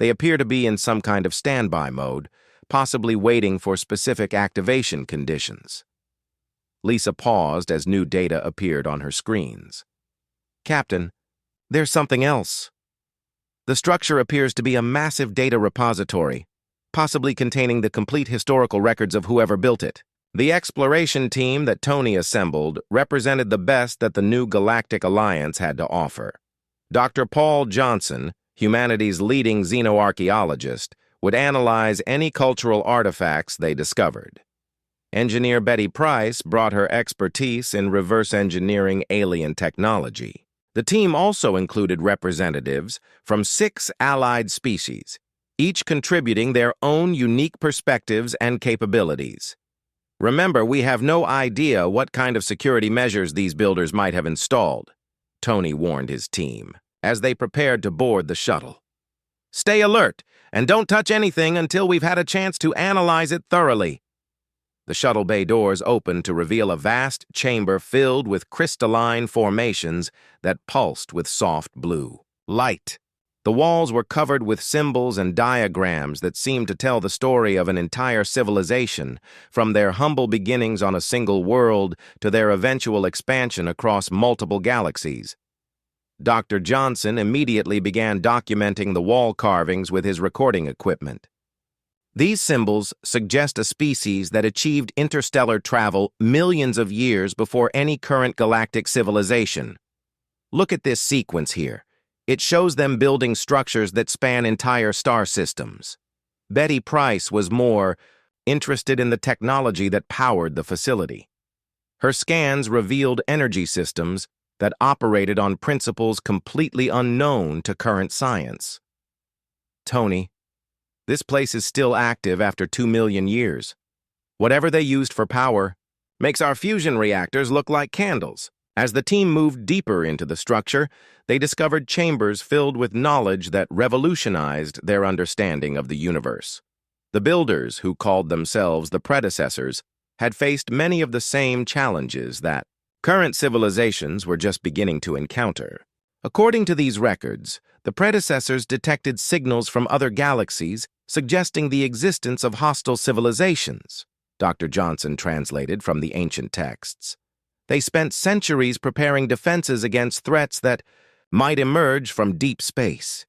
A: They appear to be in some kind of standby mode, possibly waiting for specific activation conditions." Lisa paused as new data appeared on her screens. "Captain, there's something else. The structure appears to be a massive data repository, possibly containing the complete historical records of whoever built it." The exploration team that Tony assembled represented the best that the new Galactic Alliance had to offer. Dr. Paul Johnson, humanity's leading xenoarchaeologist, would analyze any cultural artifacts they discovered. Engineer Betty Price brought her expertise in reverse engineering alien technology. The team also included representatives from 6 allied species, each contributing their own unique perspectives and capabilities. "Remember, we have no idea what kind of security measures these builders might have installed," Tony warned his team, as they prepared to board the shuttle. "Stay alert, and don't touch anything until we've had a chance to analyze it thoroughly." The shuttle bay doors opened to reveal a vast chamber filled with crystalline formations that pulsed with soft blue light. The walls were covered with symbols and diagrams that seemed to tell the story of an entire civilization, from their humble beginnings on a single world to their eventual expansion across multiple galaxies. Dr. Johnson immediately began documenting the wall carvings with his recording equipment. These symbols suggest a species that achieved interstellar travel millions of years before any current galactic civilization. Look at this sequence here. It shows them building structures that span entire star systems. Betty Price was more interested in the technology that powered the facility. Her scans revealed energy systems that operated on principles completely unknown to current science. "Tony, this place is still active after 2 million years. Whatever they used for power makes our fusion reactors look like candles." As the team moved deeper into the structure, they discovered chambers filled with knowledge that revolutionized their understanding of the universe. The builders, who called themselves the predecessors, had faced many of the same challenges that current civilizations were just beginning to encounter. According to these records, the predecessors detected signals from other galaxies suggesting the existence of hostile civilizations, Dr. Johnson translated from the ancient texts. They spent centuries preparing defenses against threats that might emerge from deep space.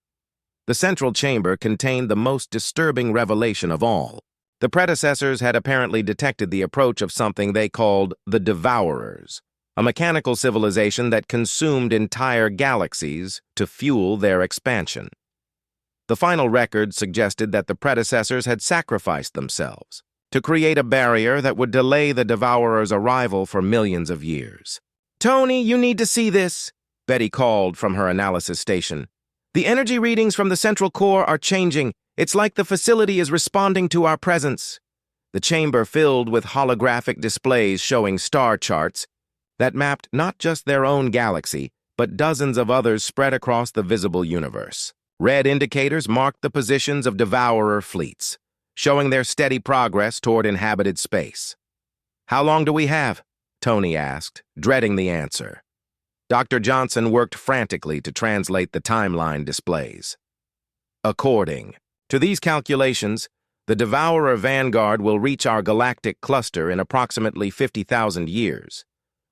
A: The central chamber contained the most disturbing revelation of all. The predecessors had apparently detected the approach of something they called the Devourers, a mechanical civilization that consumed entire galaxies to fuel their expansion. The final record suggested that the predecessors had sacrificed themselves to create a barrier that would delay the Devourers' arrival for millions of years. "Tony, you need to see this," Betty called from her analysis station. "The energy readings from the central core are changing. It's like the facility is responding to our presence." the chamber filled with holographic displays showing star charts that mapped not just their own galaxy, but dozens of others spread across the visible universe. Red indicators marked the positions of devourer fleets, showing their steady progress toward inhabited space. "How long do we have?" Tony asked, dreading the answer. Dr. Johnson worked frantically to translate the timeline displays. According to these calculations, the Devourer Vanguard will reach our galactic cluster in approximately 50,000 years.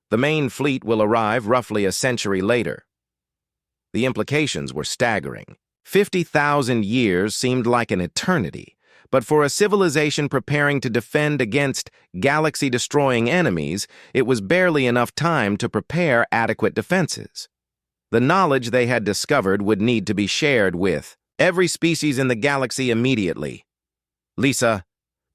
A: The main fleet will arrive roughly a century later. The implications were staggering. 50,000 years seemed like an eternity, but for a civilization preparing to defend against galaxy-destroying enemies, it was barely enough time to prepare adequate defenses. The knowledge they had discovered would need to be shared with every species in the galaxy immediately. "Lisa,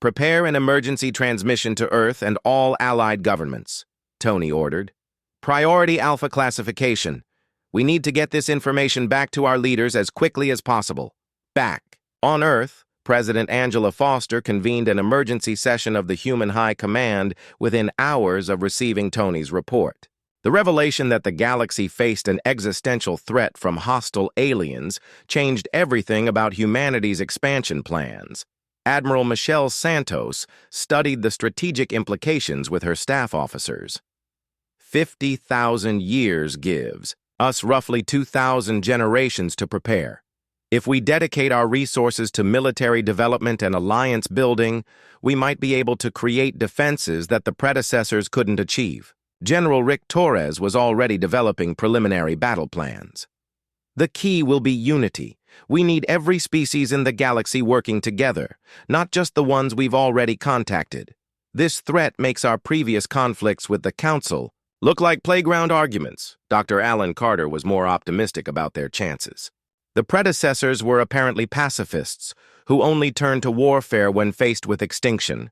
A: prepare an emergency transmission to Earth and all allied governments," Tony ordered. "Priority Alpha classification. We need to get this information back to our leaders as quickly as possible." Back on Earth, President Angela Foster convened an emergency session of the Human High Command within hours of receiving Tony's report. The revelation that the galaxy faced an existential threat from hostile aliens changed everything about humanity's expansion plans. Admiral Michelle Santos studied the strategic implications with her staff officers. 50,000 years gives us roughly 2,000 generations to prepare. If we dedicate our resources to military development and alliance building, we might be able to create defenses that the predecessors couldn't achieve. General Rick Torres was already developing preliminary battle plans. "The key will be unity. We need every species in the galaxy working together, not just the ones we've already contacted. This threat makes our previous conflicts with the Council look like playground arguments." Dr. Alan Carter was more optimistic about their chances. The predecessors were apparently pacifists, who only turned to warfare when faced with extinction.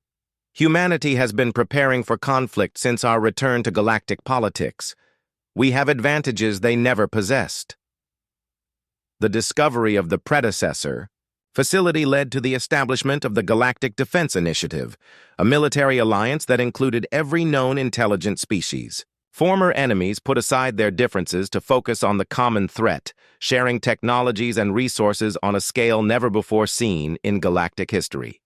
A: Humanity has been preparing for conflict since our return to galactic politics. We have advantages they never possessed. The discovery of the predecessor facility led to the establishment of the Galactic Defense Initiative, a military alliance that included every known intelligent species. Former enemies put aside their differences to focus on the common threat, sharing technologies and resources on a scale never before seen in galactic history.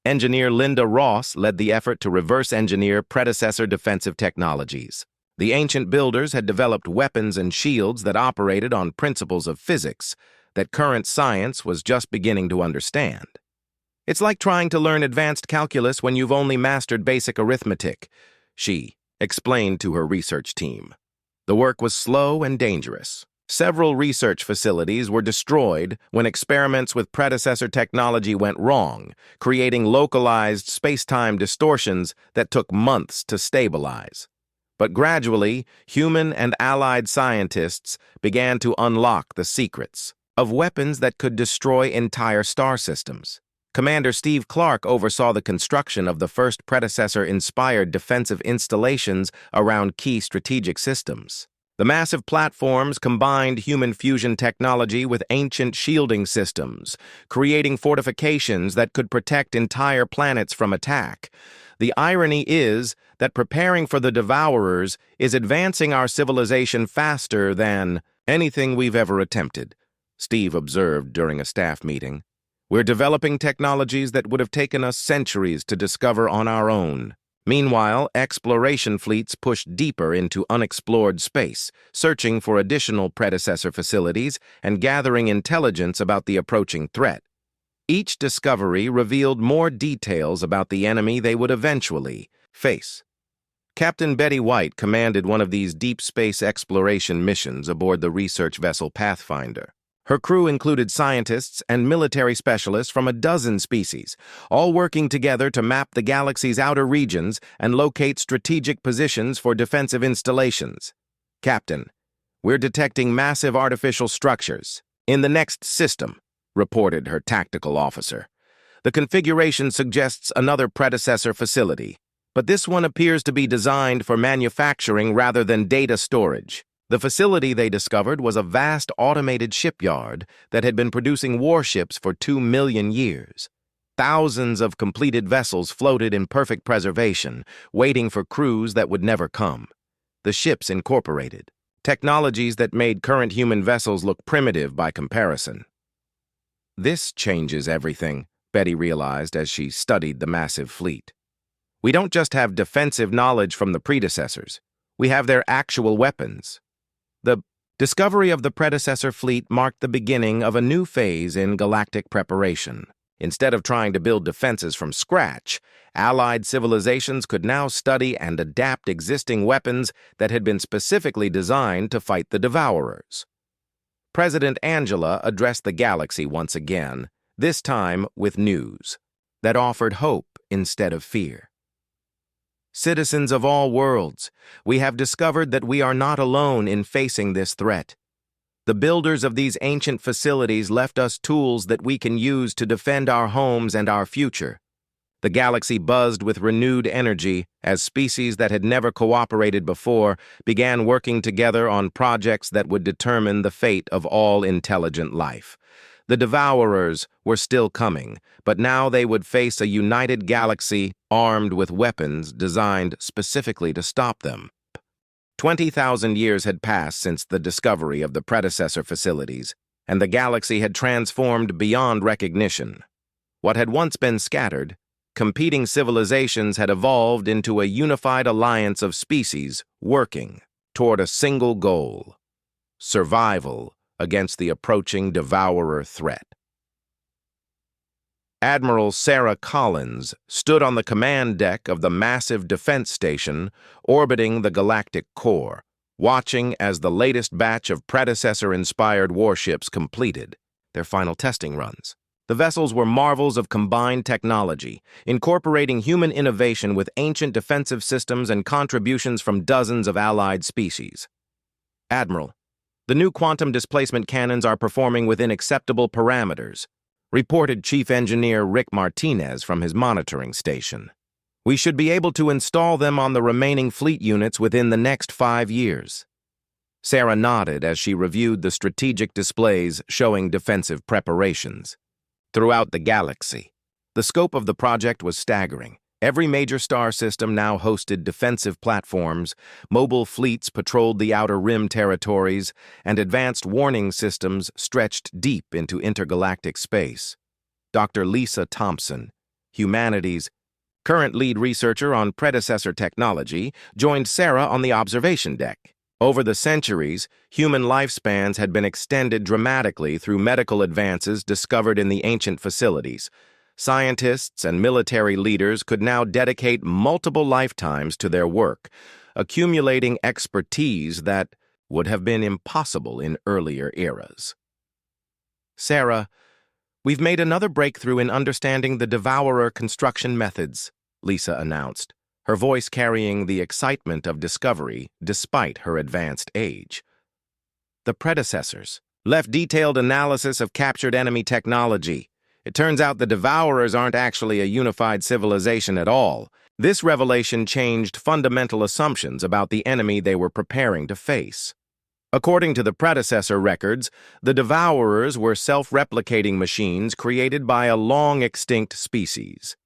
A: Engineer Linda Ross led the effort to reverse engineer predecessor defensive technologies. The ancient builders had developed weapons and shields that operated on principles of physics that current science was just beginning to understand. "It's like trying to learn advanced calculus when you've only mastered basic arithmetic," she explained to her research team. The work was slow and dangerous. Several research facilities were destroyed when experiments with predecessor technology went wrong, creating localized space-time distortions that took months to stabilize. But gradually, human and allied scientists began to unlock the secrets of weapons that could destroy entire star systems. Commander Steve Clark oversaw the construction of the first predecessor-inspired defensive installations around key strategic systems. The massive platforms combined human fusion technology with ancient shielding systems, creating fortifications that could protect entire planets from attack. The irony is that preparing for the Devourers is advancing our civilization faster than anything we've ever attempted, Steve observed during a staff meeting. "We're developing technologies that would have taken us centuries to discover on our own." Meanwhile, exploration fleets pushed deeper into unexplored space, searching for additional predecessor facilities and gathering intelligence about the approaching threat. Each discovery revealed more details about the enemy they would eventually face. Captain Betty White commanded one of these deep space exploration missions aboard the research vessel Pathfinder. Her crew included scientists and military specialists from a dozen species, all working together to map the galaxy's outer regions and locate strategic positions for defensive installations. "Captain, we're detecting massive artificial structures in the next system," reported her tactical officer. "The configuration suggests another predecessor facility, but this one appears to be designed for manufacturing rather than data storage." The facility they discovered was a vast automated shipyard that had been producing warships for 2 million years. Thousands of completed vessels floated in perfect preservation, waiting for crews that would never come. The ships incorporated technologies that made current human vessels look primitive by comparison. This changes everything, Betty realized as she studied the massive fleet. We don't just have defensive knowledge from the predecessors, we have their actual weapons. The discovery of the predecessor fleet marked the beginning of a new phase in galactic preparation. Instead of trying to build defenses from scratch, Allied civilizations could now study and adapt existing weapons that had been specifically designed to fight the Devourers. President Angela addressed the galaxy once again, this time with news that offered hope instead of fear. Citizens of all worlds, we have discovered that we are not alone in facing this threat. The builders of these ancient facilities left us tools that we can use to defend our homes and our future. The galaxy buzzed with renewed energy as species that had never cooperated before began working together on projects that would determine the fate of all intelligent life. The Devourers were still coming, but now they would face a united galaxy armed with weapons designed specifically to stop them. 20,000 years had passed since the discovery of the predecessor facilities, and the galaxy had transformed beyond recognition. What had once been scattered, competing civilizations had evolved into a unified alliance of species working toward a single goal: survival against the approaching devourer threat. Admiral Sarah Collins stood on the command deck of the massive defense station orbiting the galactic core, watching as the latest batch of predecessor-inspired warships completed their final testing runs. The vessels were marvels of combined technology, incorporating human innovation with ancient defensive systems and contributions from dozens of allied species. Admiral, the new quantum displacement cannons are performing within acceptable parameters, reported Chief Engineer Rick Martinez from his monitoring station. We should be able to install them on the remaining fleet units within the next 5 years. Sarah nodded as she reviewed the strategic displays showing defensive preparations. Throughout the galaxy, the scope of the project was staggering. Every major star system now hosted defensive platforms, mobile fleets patrolled the outer rim territories, and advanced warning systems stretched deep into intergalactic space. Dr. Lisa Thompson, humanities' current lead researcher on predecessor technology, joined Sarah on the observation deck. Over the centuries, human lifespans had been extended dramatically through medical advances discovered in the ancient facilities. Scientists and military leaders could now dedicate multiple lifetimes to their work, accumulating expertise that would have been impossible in earlier eras. Sarah, we've made another breakthrough in understanding the Devourer construction methods, Lisa announced, her voice carrying the excitement of discovery despite her advanced age. The predecessors left detailed analysis of captured enemy technology. It turns out the Devourers aren't actually a unified civilization at all. This revelation changed fundamental assumptions about the enemy they were preparing to face. According to the predecessor records, the Devourers were self-replicating machines created by a long-extinct species.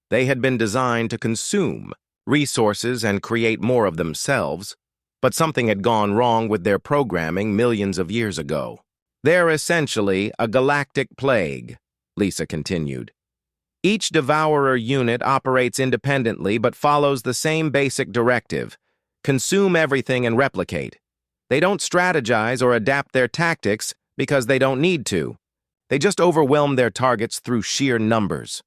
A: They had been designed to consume resources and create more of themselves, but something had gone wrong with their programming millions of years ago. They're essentially a galactic plague, Lisa continued. Each Devourer unit operates independently but follows the same basic directive: consume everything and replicate. They don't strategize or adapt their tactics because they don't need to. They just overwhelm their targets through sheer numbers.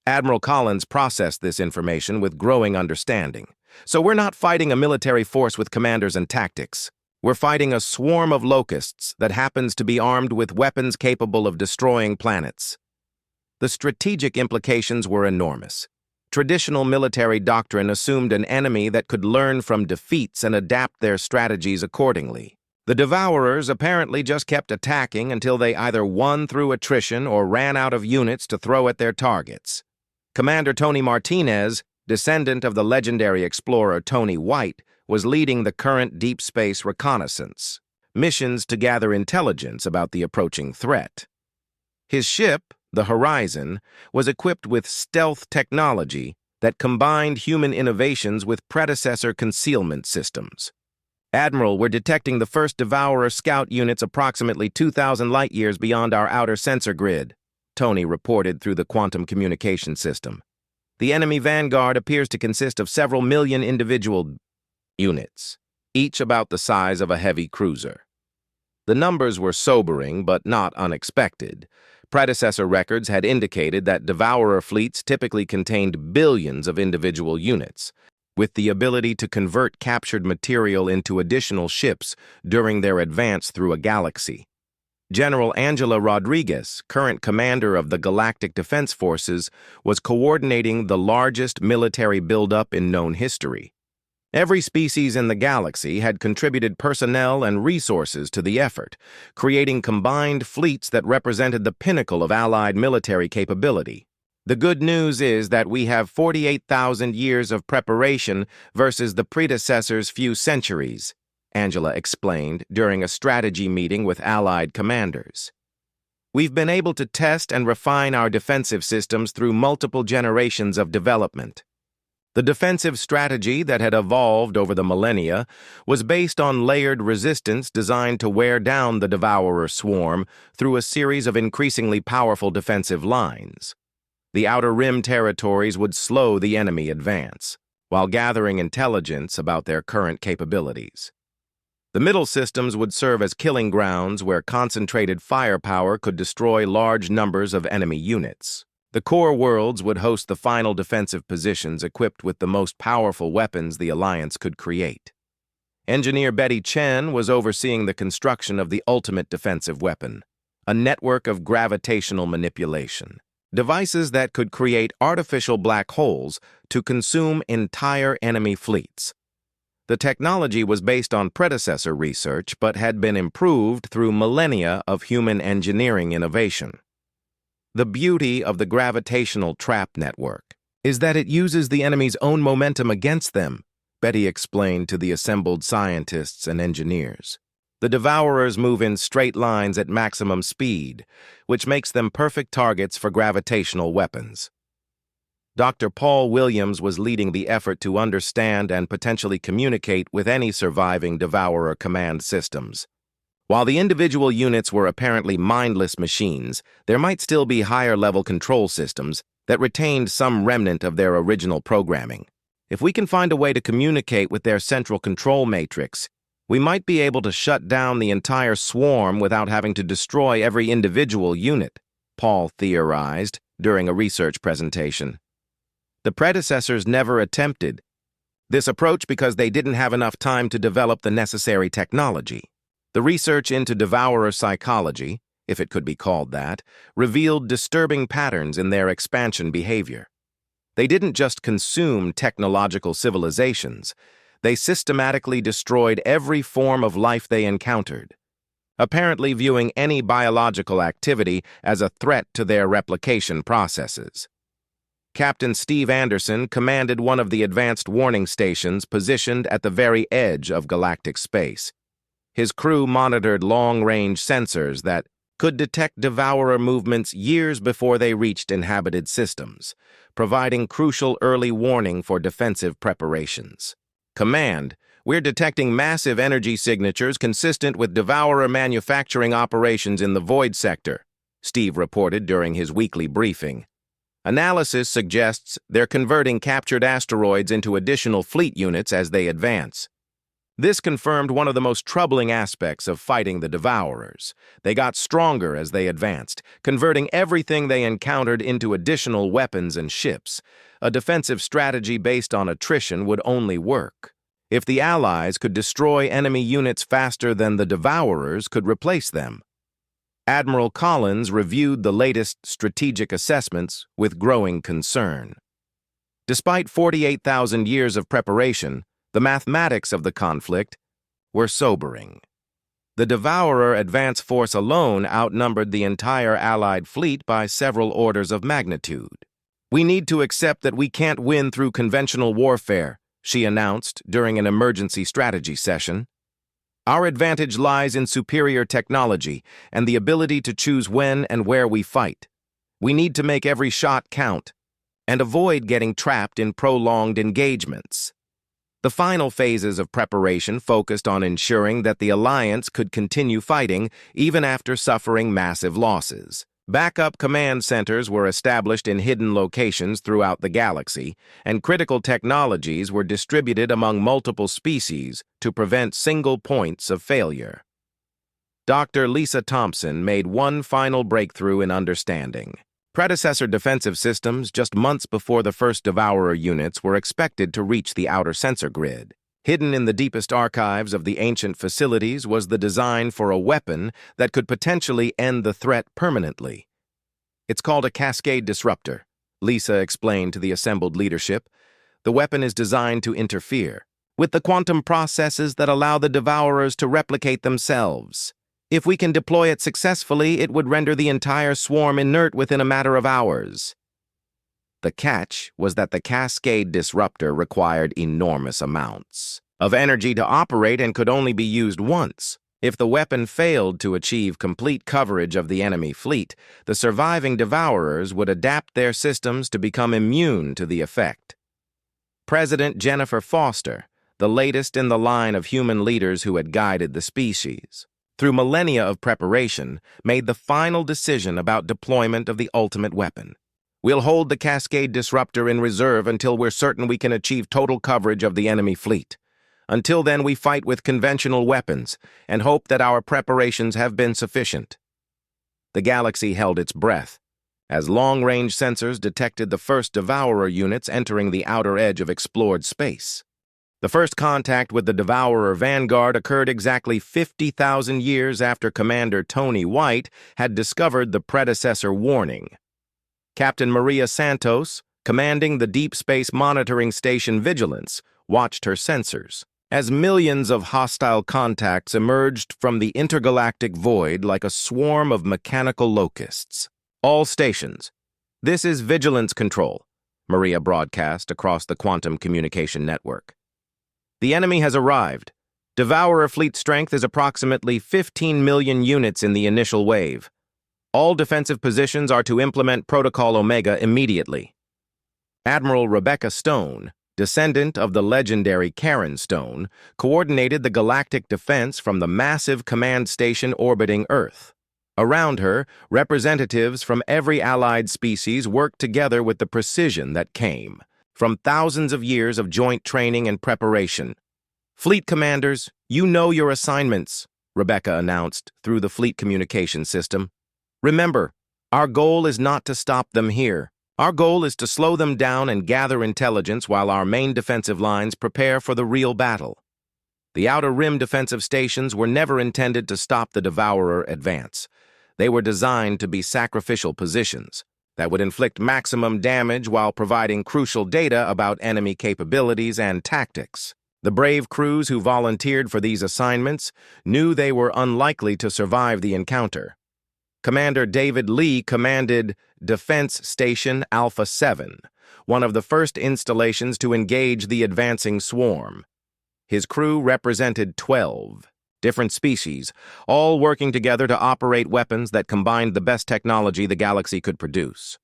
A: Admiral Collins processed this information with growing understanding. So we're not fighting a military force with commanders and tactics. We're fighting a swarm of locusts that happens to be armed with weapons capable of destroying planets. The strategic implications were enormous. Traditional military doctrine assumed an enemy that could learn from defeats and adapt their strategies accordingly. The Devourers apparently just kept attacking until they either won through attrition or ran out of units to throw at their targets. Commander Tony Martinez, descendant of the legendary explorer Tony White, was leading the current deep space reconnaissance, missions to gather intelligence about the approaching threat. His ship, The Horizon, was equipped with stealth technology that combined human innovations with predecessor concealment systems. Admiral, we're detecting the first Devourer scout units approximately 2,000 light-years beyond our outer sensor grid, Tony reported through the quantum communication system. The enemy vanguard appears to consist of several million individual units, each about the size of a heavy cruiser. The numbers were sobering but not unexpected. Predecessor records had indicated that Devourer fleets typically contained billions of individual units, with the ability to convert captured material into additional ships during their advance through a galaxy. General Angela Rodriguez, current commander of the Galactic Defense Forces, was coordinating the largest military buildup in known history. Every species in the galaxy had contributed personnel and resources to the effort, creating combined fleets that represented the pinnacle of Allied military capability. The good news is that we have 48,000 years of preparation versus the predecessor's few centuries, Angela explained during a strategy meeting with Allied commanders. We've been able to test and refine our defensive systems through multiple generations of development. The defensive strategy that had evolved over the millennia was based on layered resistance designed to wear down the Devourer swarm through a series of increasingly powerful defensive lines. The Outer Rim territories would slow the enemy advance, while gathering intelligence about their current capabilities. The middle systems would serve as killing grounds where concentrated firepower could destroy large numbers of enemy units. The core worlds would host the final defensive positions equipped with the most powerful weapons the Alliance could create. Engineer Betty Chen was overseeing the construction of the ultimate defensive weapon, a network of gravitational manipulation, devices that could create artificial black holes to consume entire enemy fleets. The technology was based on predecessor research but had been improved through millennia of human engineering innovation. The beauty of the gravitational trap network is that it uses the enemy's own momentum against them, Betty explained to the assembled scientists and engineers. The Devourers move in straight lines at maximum speed, which makes them perfect targets for gravitational weapons. Dr. Paul Williams was leading the effort to understand and potentially communicate with any surviving Devourer command systems. While the individual units were apparently mindless machines, there might still be higher-level control systems that retained some remnant of their original programming. If we can find a way to communicate with their central control matrix, we might be able to shut down the entire swarm without having to destroy every individual unit, Paul theorized during a research presentation. The predecessors never attempted this approach because they didn't have enough time to develop the necessary technology. The research into Devourer psychology, if it could be called that, revealed disturbing patterns in their expansion behavior. They didn't just consume technological civilizations, they systematically destroyed every form of life they encountered, apparently viewing any biological activity as a threat to their replication processes. Captain Steve Anderson commanded one of the advanced warning stations positioned at the very edge of galactic space. His crew monitored long-range sensors that could detect Devourer movements years before they reached inhabited systems, providing crucial early warning for defensive preparations. Command, we're detecting massive energy signatures consistent with Devourer manufacturing operations in the Void sector, Steve reported during his weekly briefing. Analysis suggests they're converting captured asteroids into additional fleet units as they advance. This confirmed one of the most troubling aspects of fighting the Devourers. They got stronger as they advanced, converting everything they encountered into additional weapons and ships. A defensive strategy based on attrition would only work if the Allies could destroy enemy units faster than the Devourers could replace them. Admiral Collins reviewed the latest strategic assessments with growing concern. Despite 48,000 years of preparation, the mathematics of the conflict were sobering. The Devourer advance force alone outnumbered the entire Allied fleet by several orders of magnitude. We need to accept that we can't win through conventional warfare, she announced during an emergency strategy session. Our advantage lies in superior technology and the ability to choose when and where we fight. We need to make every shot count and avoid getting trapped in prolonged engagements. The final phases of preparation focused on ensuring that the Alliance could continue fighting even after suffering massive losses. Backup command centers were established in hidden locations throughout the galaxy, and critical technologies were distributed among multiple species to prevent single points of failure. Dr. Lisa Thompson made one final breakthrough in understanding. Predecessor defensive systems just months before the first Devourer units were expected to reach the outer sensor grid. Hidden in the deepest archives of the ancient facilities was the design for a weapon that could potentially end the threat permanently. It's called a cascade disruptor, Lisa explained to the assembled leadership. The weapon is designed to interfere with the quantum processes that allow the Devourers to replicate themselves. If we can deploy it successfully, it would render the entire swarm inert within a matter of hours. The catch was that the cascade disruptor required enormous amounts of energy to operate and could only be used once. If the weapon failed to achieve complete coverage of the enemy fleet, the surviving Devourers would adapt their systems to become immune to the effect. President Jennifer Foster, the latest in the line of human leaders who had guided the species, through millennia of preparation, made the final decision about deployment of the ultimate weapon. We'll hold the Cascade Disruptor in reserve until we're certain we can achieve total coverage of the enemy fleet. Until then, we fight with conventional weapons and hope that our preparations have been sufficient. The galaxy held its breath as long-range sensors detected the first Devourer units entering the outer edge of explored space. The first contact with the Devourer Vanguard occurred exactly 50,000 years after Commander Tony White had discovered the predecessor warning. Captain Maria Santos, commanding the Deep Space Monitoring Station Vigilance, watched her sensors as millions of hostile contacts emerged from the intergalactic void like a swarm of mechanical locusts. All stations. This is Vigilance Control, Maria broadcast across the quantum communication network. The enemy has arrived. Devourer fleet strength is approximately 15 million units in the initial wave. All defensive positions are to implement Protocol Omega immediately. Admiral Rebecca Stone, descendant of the legendary Karen Stone, coordinated the galactic defense from the massive command station orbiting Earth. Around her, representatives from every allied species worked together with the precision that came from thousands of years of joint training and preparation. Fleet commanders, you know your assignments, Rebecca announced through the fleet communication system. Remember, our goal is not to stop them here. Our goal is to slow them down and gather intelligence while our main defensive lines prepare for the real battle. The Outer Rim defensive stations were never intended to stop the Devourer advance. They were designed to be sacrificial positions that would inflict maximum damage while providing crucial data about enemy capabilities and tactics. The brave crews who volunteered for these assignments knew they were unlikely to survive the encounter. Commander David Lee commanded Defense Station Alpha 7, one of the first installations to engage the advancing swarm. His crew represented 12 different species, all working together to operate weapons that combined the best technology the galaxy could produce.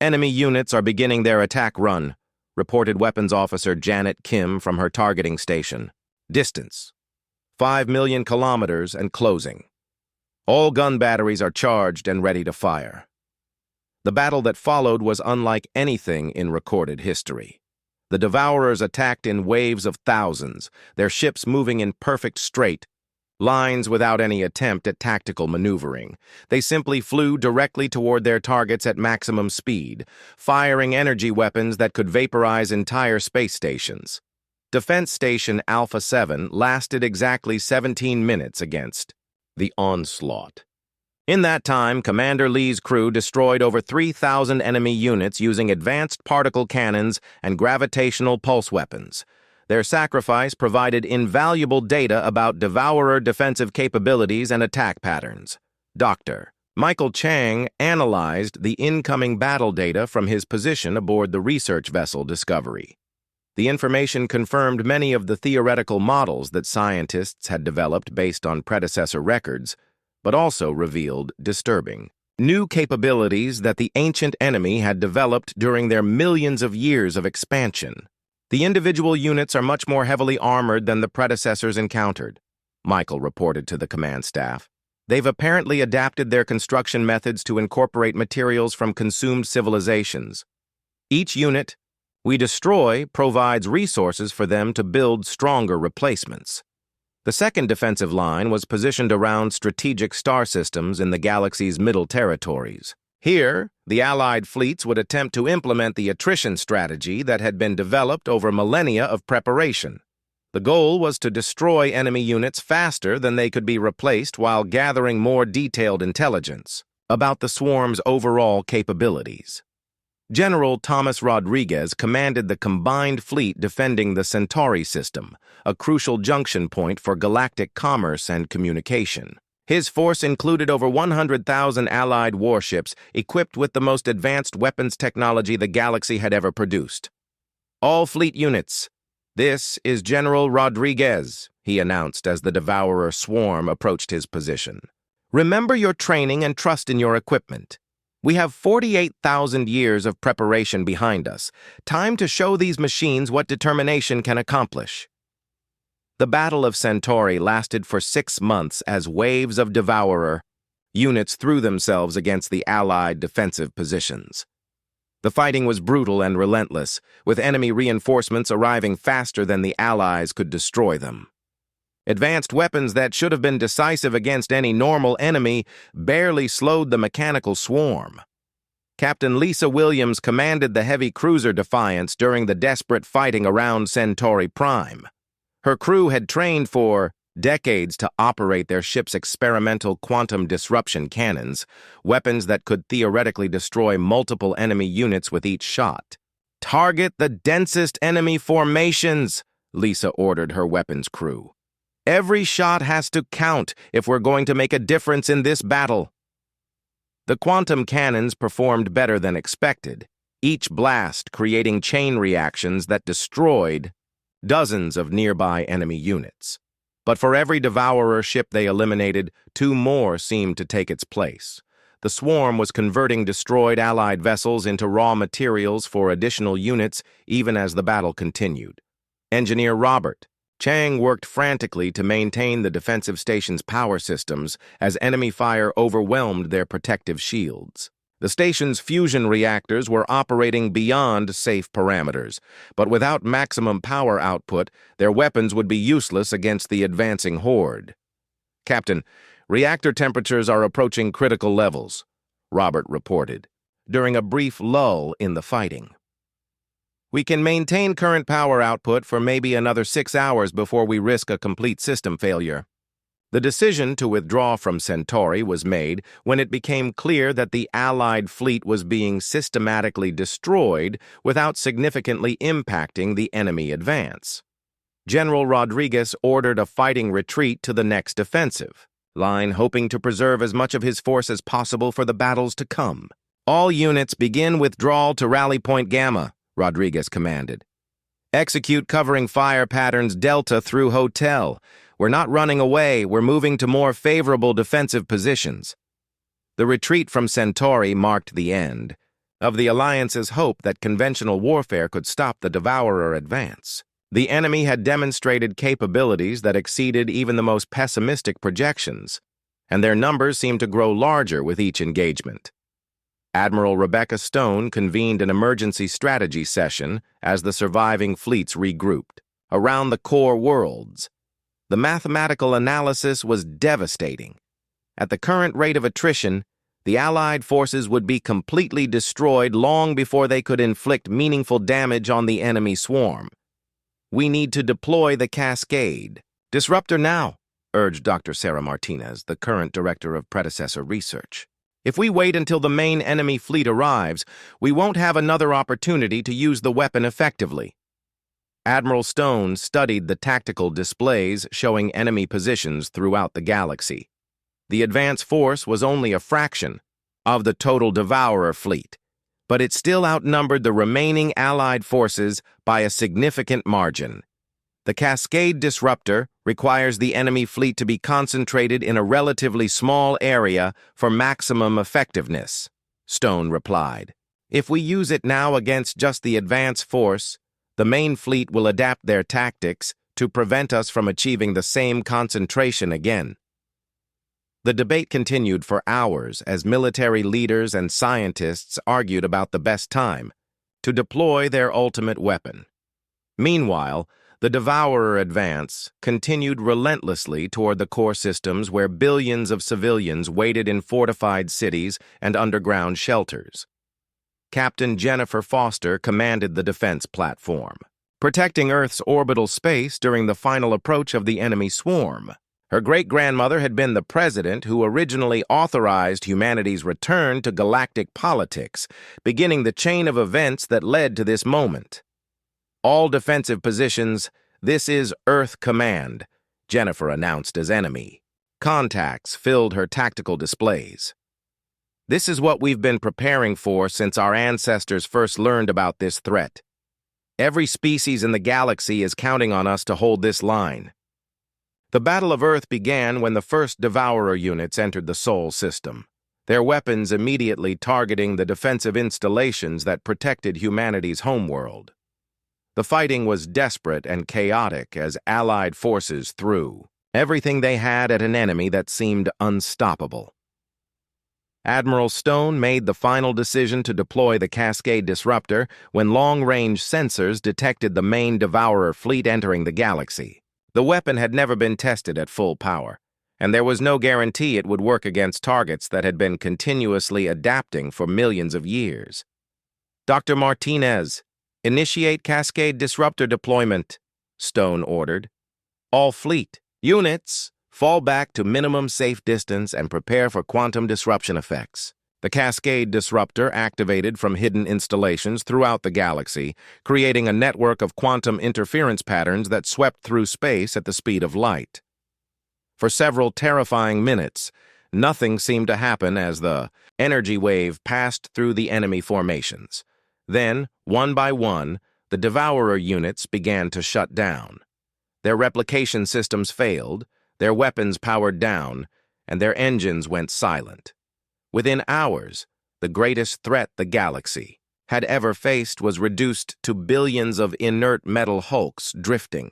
A: Enemy units are beginning their attack run, reported Weapons Officer Janet Kim from her targeting station. Distance: 5 million kilometers and closing. All gun batteries are charged and ready to fire. The battle that followed was unlike anything in recorded history. The Devourers attacked in waves of thousands, their ships moving in perfect straight lines without any attempt at tactical maneuvering. They simply flew directly toward their targets at maximum speed, firing energy weapons that could vaporize entire space stations. Defense Station Alpha 7 lasted exactly 17 minutes against the onslaught. In that time, Commander Lee's crew destroyed over 3,000 enemy units using advanced particle cannons and gravitational pulse weapons. Their sacrifice provided invaluable data about Devourer defensive capabilities and attack patterns. Dr. Michael Chang analyzed the incoming battle data from his position aboard the research vessel Discovery. The information confirmed many of the theoretical models that scientists had developed based on predecessor records, but also revealed disturbing new capabilities that the ancient enemy had developed during their millions of years of expansion. The individual units are much more heavily armored than the predecessors encountered, Michael reported to the command staff. They've apparently adapted their construction methods to incorporate materials from consumed civilizations. Each unit we destroy provides resources for them to build stronger replacements. The second defensive line was positioned around strategic star systems in the galaxy's middle territories. Here, the Allied fleets would attempt to implement the attrition strategy that had been developed over millennia of preparation. The goal was to destroy enemy units faster than they could be replaced while gathering more detailed intelligence about the swarm's overall capabilities. General Thomas Rodriguez commanded the combined fleet defending the Centauri system, a crucial junction point for galactic commerce and communication. His force included over 100,000 Allied warships equipped with the most advanced weapons technology the galaxy had ever produced. All fleet units. This is General Rodriguez, he announced as the Devourer swarm approached his position. Remember your training and trust in your equipment. We have 48,000 years of preparation behind us. Time to show these machines what determination can accomplish. The Battle of Centauri lasted for 6 months as waves of Devourer units threw themselves against the Allied defensive positions. The fighting was brutal and relentless, with enemy reinforcements arriving faster than the Allies could destroy them. Advanced weapons that should have been decisive against any normal enemy barely slowed the mechanical swarm. Captain Lisa Williams commanded the heavy cruiser Defiance during the desperate fighting around Centauri Prime. Her crew had trained for decades to operate their ship's experimental quantum disruption cannons, weapons that could theoretically destroy multiple enemy units with each shot. "Target the densest enemy formations," Lisa ordered her weapons crew. "Every shot has to count if we're going to make a difference in this battle." The quantum cannons performed better than expected, each blast creating chain reactions that destroyed dozens of nearby enemy units. But for every Devourer ship they eliminated, 2 more seemed to take its place. The swarm was converting destroyed Allied vessels into raw materials for additional units even as the battle continued. Engineer Robert Chang worked frantically to maintain the defensive station's power systems as enemy fire overwhelmed their protective shields. The station's fusion reactors were operating beyond safe parameters, but without maximum power output, their weapons would be useless against the advancing horde. "Captain, reactor temperatures are approaching critical levels," Robert reported, during a brief lull in the fighting. "We can maintain current power output for maybe another 6 hours before we risk a complete system failure." The decision to withdraw from Centauri was made when it became clear that the Allied fleet was being systematically destroyed without significantly impacting the enemy advance. General Rodriguez ordered a fighting retreat to the next defensive line, hoping to preserve as much of his force as possible for the battles to come. "All units begin withdrawal to Rally Point Gamma," Rodriguez commanded. "Execute covering fire patterns Delta through Hotel. We're not running away, we're moving to more favorable defensive positions." The retreat from Centauri marked the end of the Alliance's hope that conventional warfare could stop the Devourer advance. The enemy had demonstrated capabilities that exceeded even the most pessimistic projections, and their numbers seemed to grow larger with each engagement. Admiral Rebecca Stone convened an emergency strategy session as the surviving fleets regrouped around the core worlds. The mathematical analysis was devastating. At the current rate of attrition, the Allied forces would be completely destroyed long before they could inflict meaningful damage on the enemy swarm. "We need to deploy the Cascade. Disruptor now," urged Dr. Sarah Martinez, the current director of predecessor research. "If we wait until the main enemy fleet arrives, we won't have another opportunity to use the weapon effectively." Admiral Stone studied the tactical displays showing enemy positions throughout the galaxy. The advance force was only a fraction of the total Devourer fleet, but it still outnumbered the remaining Allied forces by a significant margin. The Cascade Disruptor requires the enemy fleet to be concentrated in a relatively small area for maximum effectiveness, Stone replied. If we use it now against just the advance force, the main fleet will adapt their tactics to prevent us from achieving the same concentration again. The debate continued for hours as military leaders and scientists argued about the best time to deploy their ultimate weapon. Meanwhile, the Devourer advance continued relentlessly toward the core systems where billions of civilians waited in fortified cities and underground shelters. Captain Jennifer Foster commanded the defense platform, protecting Earth's orbital space during the final approach of the enemy swarm. Her great-grandmother had been the president who originally authorized humanity's return to galactic politics, beginning the chain of events that led to this moment. All defensive positions, this is Earth Command, Jennifer announced as enemy. Contacts filled her tactical displays. This is what we've been preparing for since our ancestors first learned about this threat. Every species in the galaxy is counting on us to hold this line. The Battle of Earth began when the first Devourer units entered the Sol system, their weapons immediately targeting the defensive installations that protected humanity's homeworld. The fighting was desperate and chaotic as Allied forces threw everything they had at an enemy that seemed unstoppable. Admiral Stone made the final decision to deploy the Cascade Disruptor when long-range sensors detected the main Devourer fleet entering the galaxy. The weapon had never been tested at full power, and there was no guarantee it would work against targets that had been continuously adapting for millions of years. Dr. Martinez, initiate Cascade Disruptor deployment, Stone ordered. All fleet units, fall back to minimum safe distance and prepare for quantum disruption effects. The Cascade Disruptor activated from hidden installations throughout the galaxy, creating a network of quantum interference patterns that swept through space at the speed of light. For several terrifying minutes, nothing seemed to happen as the energy wave passed through the enemy formations. Then, one by one, the Devourer units began to shut down. Their replication systems failed, their weapons powered down, and their engines went silent. Within hours, the greatest threat the galaxy had ever faced was reduced to billions of inert metal hulks drifting